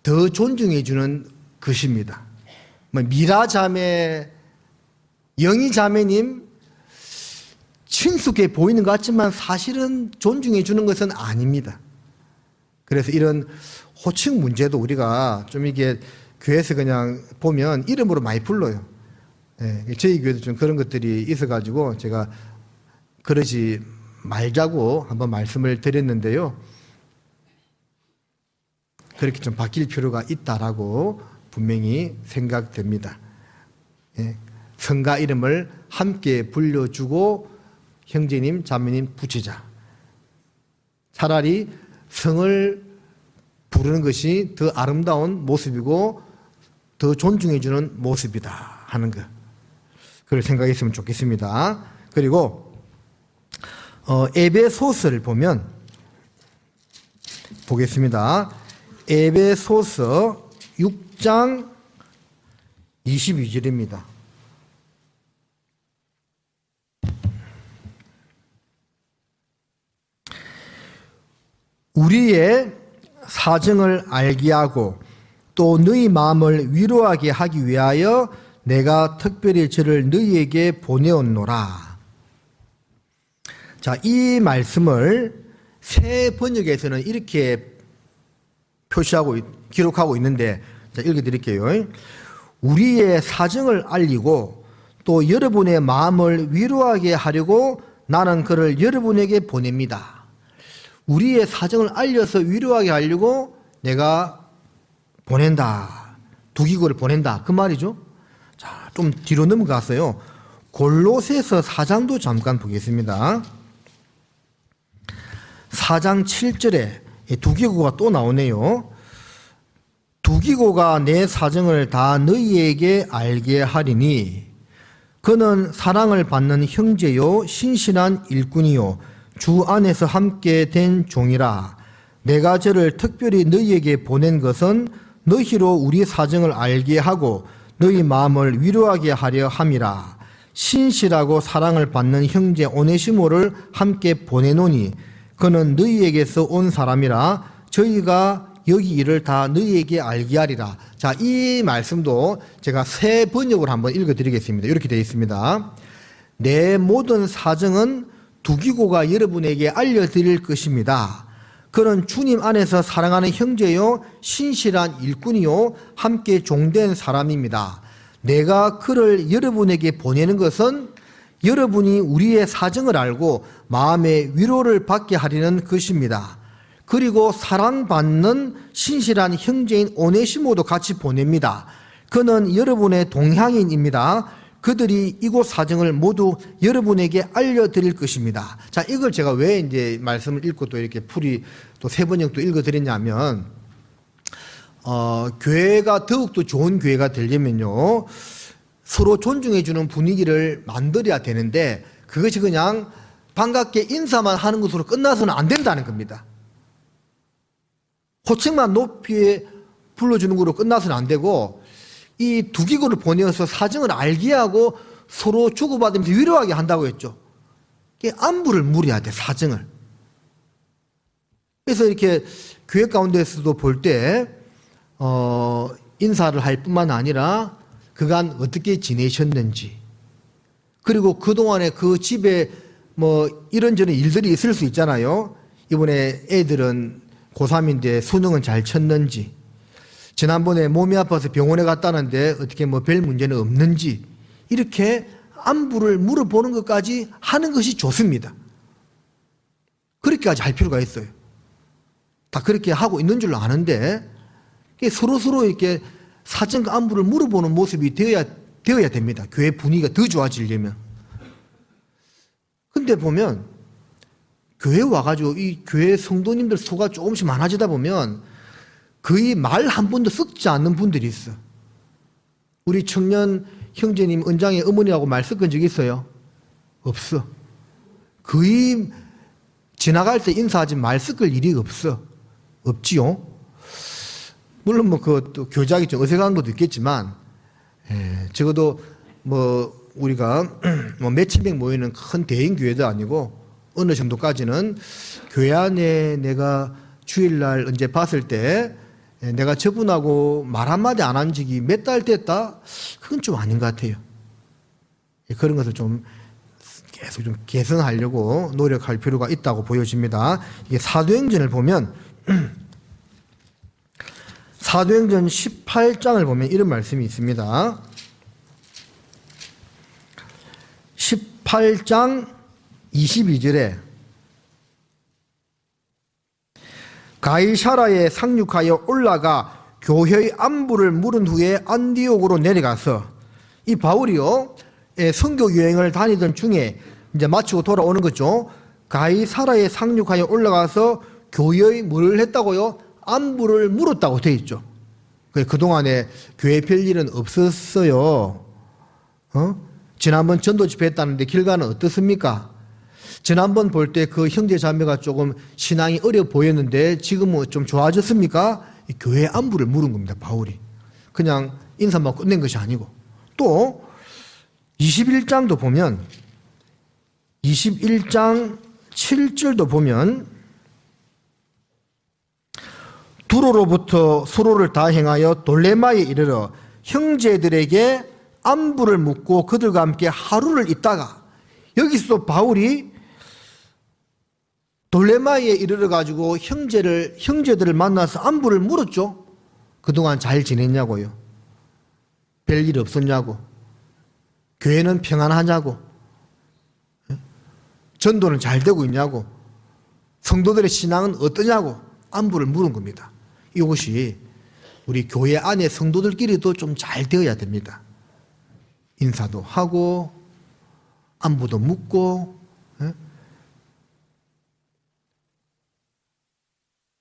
더 존중해 주는 것입니다. 미라 자매, 영희 자매님 친숙해 보이는 것 같지만 사실은 존중해 주는 것은 아닙니다. 그래서 이런 호칭 문제도 우리가 좀 이게 교회에서 그냥 보면 이름으로 많이 불러요. 저희 교회도 좀 그런 것들이 있어가지고 제가 그러지 말자고 한번 말씀을 드렸는데요. 그렇게 좀 바뀔 필요가 있다라고 분명히 생각됩니다. 성가 이름을 함께 불려주고 형제님, 자매님 붙이자. 차라리 성을 부르는 것이 더 아름다운 모습이고 더 존중해주는 모습이다 하는 것. 그걸 생각했으면 좋겠습니다. 그리고 에베소서를 보겠습니다. 에베소서 6장 22절입니다. 우리의 사정을 알게 하고 또 너희 마음을 위로하게 하기 위하여 내가 특별히 저를 너희에게 보내었노라. 자, 이 말씀을 새 번역에서는 이렇게 기록하고 있는데, 자, 읽어드릴게요. 우리의 사정을 알리고 또 여러분의 마음을 위로하게 하려고 나는 그를 여러분에게 보냅니다. 우리의 사정을 알려서 위로하게 하려고 내가 보낸다. 두기고를 보낸다. 그 말이죠. 자, 좀 뒤로 넘어갔어요. 골로새서 4장도 잠깐 보겠습니다. 4장 7절에 두기고가 또 나오네요. 두기고가 내 사정을 다 너희에게 알게 하리니 그는 사랑을 받는 형제요 신실한 일꾼이요 주 안에서 함께 된 종이라. 내가 저를 특별히 너희에게 보낸 것은 너희로 우리 사정을 알게 하고 너희 마음을 위로하게 하려 함이라. 신실하고 사랑을 받는 형제 오네시모를 함께 보내노니 그는 너희에게서 온 사람이라. 저희가 여기 일을 다 너희에게 알게 하리라. 자, 이 말씀도 제가 새 번역으로 한번 읽어드리겠습니다. 이렇게 되어 있습니다. 내 모든 사정은 두기고가 여러분에게 알려드릴 것입니다. 그는 주님 안에서 사랑하는 형제요 신실한 일꾼이요 함께 종된 사람입니다. 내가 그를 여러분에게 보내는 것은 여러분이 우리의 사정을 알고 마음의 위로를 받게 하려는 것입니다. 그리고 사랑받는 신실한 형제인 오네시모도 같이 보냅니다. 그는 여러분의 동향인입니다. 그들이 이곳 사정을 모두 여러분에게 알려드릴 것입니다. 자, 이걸 제가 왜 이제 말씀을 읽고 또 이렇게 또 세 번역도 읽어드렸냐면, 교회가 더욱더 좋은 교회가 되려면요, 서로 존중해주는 분위기를 만들어야 되는데, 그것이 그냥 반갑게 인사만 하는 것으로 끝나서는 안 된다는 겁니다. 호칭만 높이 불러주는 것으로 끝나서는 안 되고, 이 두기고를 보내어서 사정을 알게 하고 서로 주고받으면서 위로하게 한다고 했죠. 안부를 물어야 돼, 사정을. 그래서 이렇게 교회 가운데서도 볼 때, 인사를 할 뿐만 아니라 그간 어떻게 지내셨는지, 그리고 그동안에 그 집에 뭐 이런저런 일들이 있을 수 있잖아요. 이번에 애들은 고3인데 수능은 잘 쳤는지, 지난번에 몸이 아파서 병원에 갔다는데 어떻게 뭐 별 문제는 없는지, 이렇게 안부를 물어보는 것까지 하는 것이 좋습니다. 그렇게까지 할 필요가 있어요. 다 그렇게 하고 있는 줄로 아는데 서로서로 이렇게 사정과 안부를 물어보는 모습이 되어야 됩니다. 교회 분위기가 더 좋아지려면. 근데 보면 교회 와가지고 이 교회 성도님들 수가 조금씩 많아지다 보면 거의 말 한 번도 섞지 않는 분들이 있어. 우리 청년 형제님 은장의 어머니하고 말 섞은 적 있어요? 없어. 거의 지나갈 때 인사하지 말 섞을 일이 없어. 없지요. 물론 뭐 또 교작이 좀 어색한 것도 있겠지만, 적어도 뭐 우리가 뭐 몇천 명 모이는 큰 대인 교회도 아니고 어느 정도까지는 교회 안에 내가 주일날 언제 봤을 때 내가 저분하고 말 한마디 안 한 적이 몇 달 됐다? 그건 좀 아닌 것 같아요. 그런 것을 좀 계속 좀 개선하려고 노력할 필요가 있다고 보여집니다. 이게 사도행전을 보면 사도행전 18장을 보면 이런 말씀이 있습니다. 18장 22절에 가이사라에 상륙하여 올라가 교회의 안부를 물은 후에 안디옥으로 내려가서, 이 바울이요, 선교 여행을 다니던 중에 이제 마치고 돌아오는 거죠. 가이사라에 상륙하여 올라가서 교회의 뭘 했다고요? 안부를 물었다고 되어 있죠. 그동안에 교회 별일은 없었어요. 지난번 전도 집회 했다는데 결과는 어떻습니까? 지난번 볼 때 그 형제 자매가 조금 신앙이 어려 보였는데 지금은 좀 좋아졌습니까? 이 교회 안부를 물은 겁니다. 바울이. 그냥 인사만 끝낸 것이 아니고. 또 21장도 보면 21장 7절도 보면 두로로부터 수로를 다 행하여 돌레마에 이르러 형제들에게 안부를 묻고 그들과 함께 하루를 있다가 여기서 바울이 돌레마에 이르러 가지고 형제들을 만나서 안부를 물었죠. 그동안 잘 지냈냐고요. 별일 없었냐고. 교회는 평안하냐고. 전도는 잘 되고 있냐고. 성도들의 신앙은 어떠냐고. 안부를 물은 겁니다. 이것이 우리 교회 안에 성도들끼리도 좀 잘 되어야 됩니다. 인사도 하고 안부도 묻고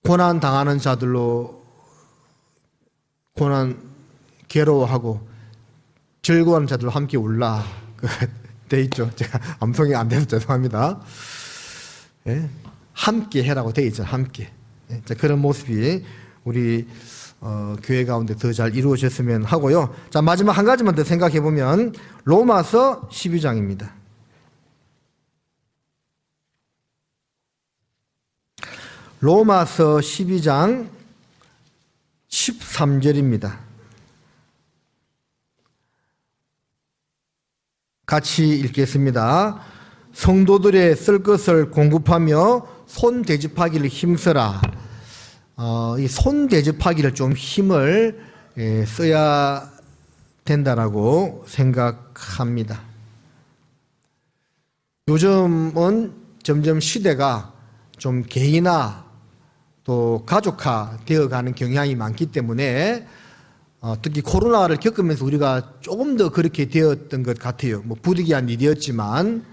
고난 당하는 자들로 고난 괴로워하고 즐거워하는 자들로 함께 울라 돼 있죠. 제가 암송이 안 돼서 죄송합니다. 함께 해라고 돼 있죠. 함께. 그런 모습이 우리 교회 가운데 더 잘 이루어졌으면 하고요. 자, 마지막 한 가지만 더 생각해 보면 로마서 12장입니다. 로마서 12장 13절입니다. 같이 읽겠습니다. 성도들의 쓸 것을 공급하며 손 대접하기를 힘써라. 이 손 대접하기를 좀 힘을 써야 된다라고 생각합니다. 요즘은 점점 시대가 좀 개인화 또 가족화 되어가는 경향이 많기 때문에 특히 코로나를 겪으면서 우리가 조금 더 그렇게 되었던 것 같아요. 뭐 부득이한 일이었지만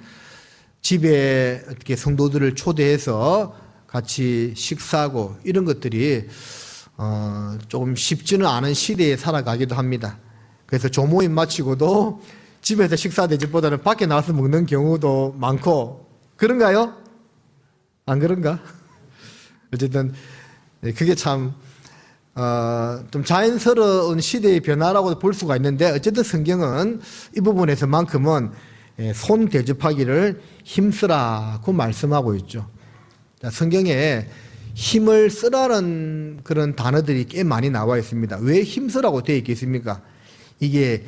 집에 어떻게 성도들을 초대해서 같이 식사하고 이런 것들이 조금 쉽지는 않은 시대에 살아가기도 합니다. 그래서 조모임 마치고도 집에서 식사 대접보다는 밖에 나와서 먹는 경우도 많고 그런가요? 안 그런가? 어쨌든 그게 참 좀 자연스러운 시대의 변화라고 볼 수가 있는데 어쨌든 성경은 이 부분에서만큼은 손 대접하기를 힘쓰라고 말씀하고 있죠. 성경에 힘을 쓰라는 그런 단어들이 꽤 많이 나와 있습니다. 왜 힘쓰라고 되어 있겠습니까? 이게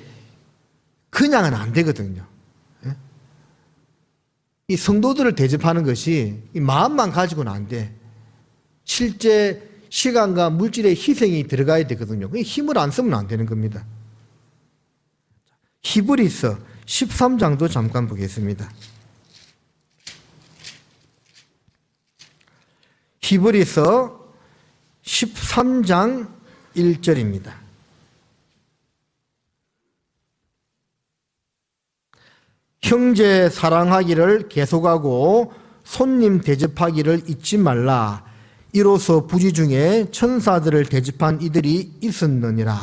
그냥은 안 되거든요. 이 성도들을 대접하는 것이 이 마음만 가지고는 안 돼. 실제 시간과 물질의 희생이 들어가야 되거든요. 힘을 안 쓰면 안 되는 겁니다. 히브리서 13장도 잠깐 보겠습니다. 히브리서 13장 1절입니다. 형제 사랑하기를 계속하고 손님 대접하기를 잊지 말라. 이로써 부지 중에 천사들을 대접한 이들이 있었느니라.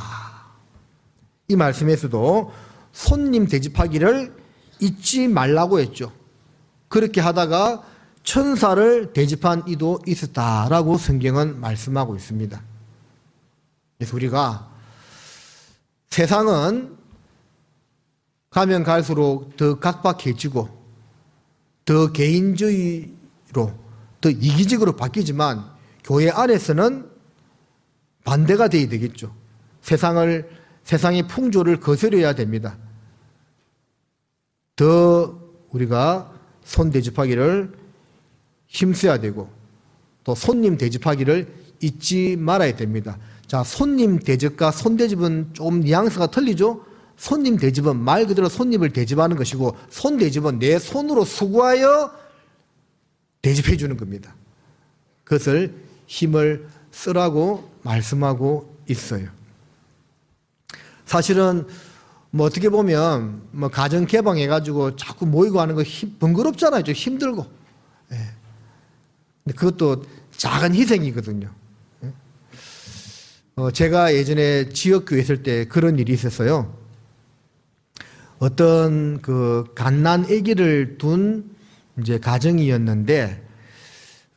이 말씀에서도 손님 대접하기를 잊지 말라고 했죠. 그렇게 하다가 천사를 대접한 이도 있었다라고 성경은 말씀하고 있습니다. 그래서 우리가 세상은 가면 갈수록 더 각박해지고 더 개인주의로 더 이기적으로 바뀌지만 교회 안에서는 반대가 되어야 되겠죠. 세상의 풍조를 거스려야 됩니다. 더 우리가 손 대접하기를 힘써야 되고 또 손님 대접하기를 잊지 말아야 됩니다. 자, 손님 대접과 손 대접은 조금 뉘앙스가 틀리죠? 손님 대접은 말 그대로 손님을 대접하는 것이고 손 대접은 내 손으로 수고하여 대접해 주는 겁니다. 그것을 힘을 쓰라고 말씀하고 있어요. 사실은 뭐 어떻게 보면 뭐 가정 개방해가지고 자꾸 모이고 하는 거 번거롭잖아요. 좀 힘들고. 근데 그것도 작은 희생이거든요. 제가 예전에 지역교회 있을 때 그런 일이 있었어요. 어떤 그 갓난 아기를 둔 이제 가정이었는데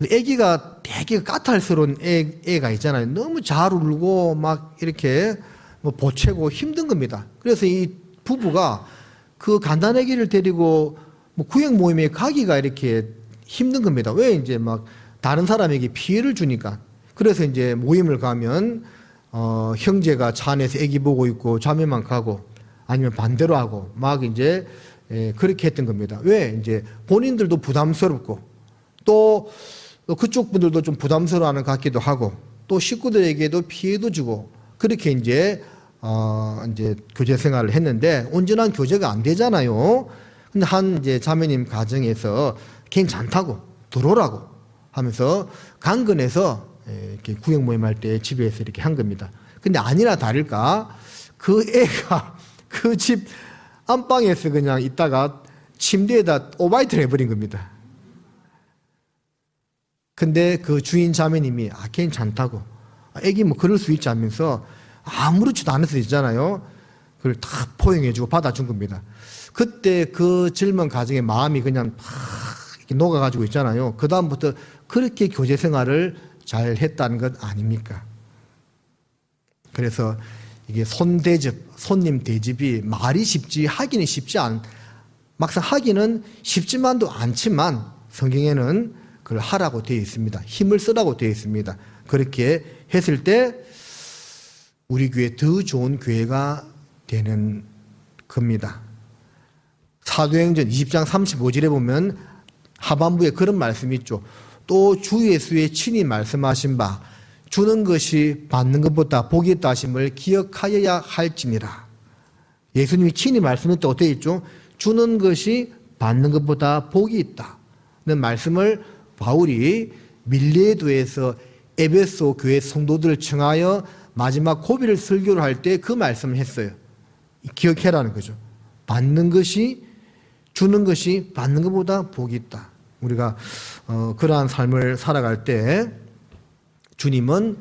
아기가 되게 까탈스러운 애가 있잖아요. 너무 잘 울고 막 이렇게 뭐 보채고 힘든 겁니다. 그래서 이 부부가 그 갓난 아기를 데리고 뭐 구역 모임에 가기가 이렇게 힘든 겁니다. 왜? 이제 막 다른 사람에게 피해를 주니까. 그래서 이제 모임을 가면 형제가 차 안에서 아기 보고 있고 자매만 가고 아니면 반대로 하고 막 이제 그렇게 했던 겁니다. 왜? 이제 본인들도 부담스럽고 또 그쪽 분들도 좀 부담스러워하는 것 같기도 하고 또 식구들에게도 피해도 주고 그렇게 이제 교제 생활을 했는데 온전한 교제가 안 되잖아요. 근데 한 이제 자매님 가정에서 괜찮다고 들어오라고 하면서 강건해서 이렇게 구역 모임할 때 집에서 이렇게 한 겁니다. 근데 아니나 다를까 그 애가 그 집 안방에서 그냥 있다가 침대에다 오바이트를 해버린 겁니다. 근데 그 주인 자매님이 괜찮다고 애기 뭐 그럴 수 있지 하면서 아무렇지도 않아서 있잖아요. 그걸 다 포용해주고 받아준 겁니다. 그때 그 젊은 가정의 마음이 그냥 팍 이렇게 녹아가지고 있잖아요. 그 다음부터 그렇게 교제 생활을 잘 했다는 것 아닙니까? 그래서 이게 손님 대접이 말이 쉽지 하기는 쉽지 막상 하기는 쉽지만도 않지만 성경에는 그걸 하라고 되어 있습니다. 힘을 쓰라고 되어 있습니다. 그렇게 했을 때 우리 교회 더 좋은 교회가 되는 겁니다. 사도행전 20장 35절에 보면 하반부에 그런 말씀이 있죠. 또 주 예수의 친히 말씀하신 바 주는 것이 받는 것보다 복이 있다 하심을 기억하여야 할지니라. 예수님이 친히 말씀했을 때 어떻게 있죠? 주는 것이 받는 것보다 복이 있다는 말씀을 바울이 밀레도에서 에베소 교회 성도들을 청하여 마지막 고비를 설교를 할 때 그 말씀을 했어요. 기억해라는 거죠. 받는 것이 주는 것이 받는 것보다 복이 있다. 우리가 그러한 삶을 살아갈 때 주님은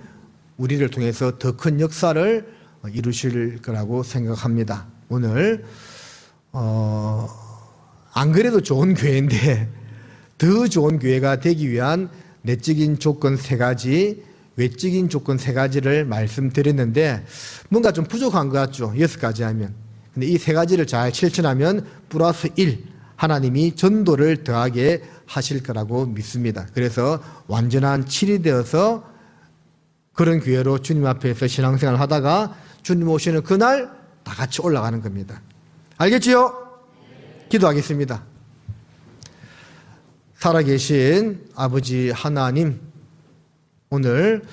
우리를 통해서 더 큰 역사를 이루실 거라고 생각합니다. 오늘 안 그래도 좋은 교회인데 더 좋은 교회가 되기 위한 내적인 조건 3가지, 외적인 조건 3가지를 말씀드렸는데 뭔가 좀 부족한 것 같죠? 6가지 하면. 근데 이 3가지를 잘 실천하면 플러스 1, 하나님이 전도를 더하게 하실 거라고 믿습니다. 그래서 완전한 7이 되어서 그런 교회로 주님 앞에서 신앙생활을 하다가 주님 오시는 그날 다 같이 올라가는 겁니다. 알겠지요? 기도하겠습니다. 살아계신 아버지 하나님, 오늘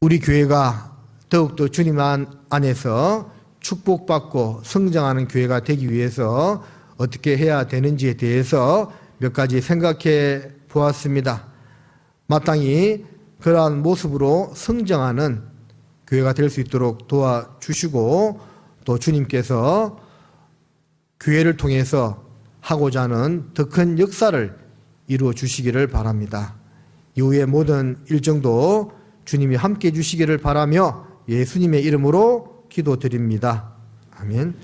우리 교회가 더욱더 주님 안에서 축복받고 성장하는 교회가 되기 위해서 어떻게 해야 되는지에 대해서 몇 가지 생각해 보았습니다. 마땅히 그러한 모습으로 성장하는 교회가 될 수 있도록 도와주시고 또 주님께서 교회를 통해서 하고자 하는 더 큰 역사를 이루어 주시기를 바랍니다. 이후의 모든 일정도 주님이 함께 해 주시기를 바라며 예수님의 이름으로 기도드립니다. 아멘.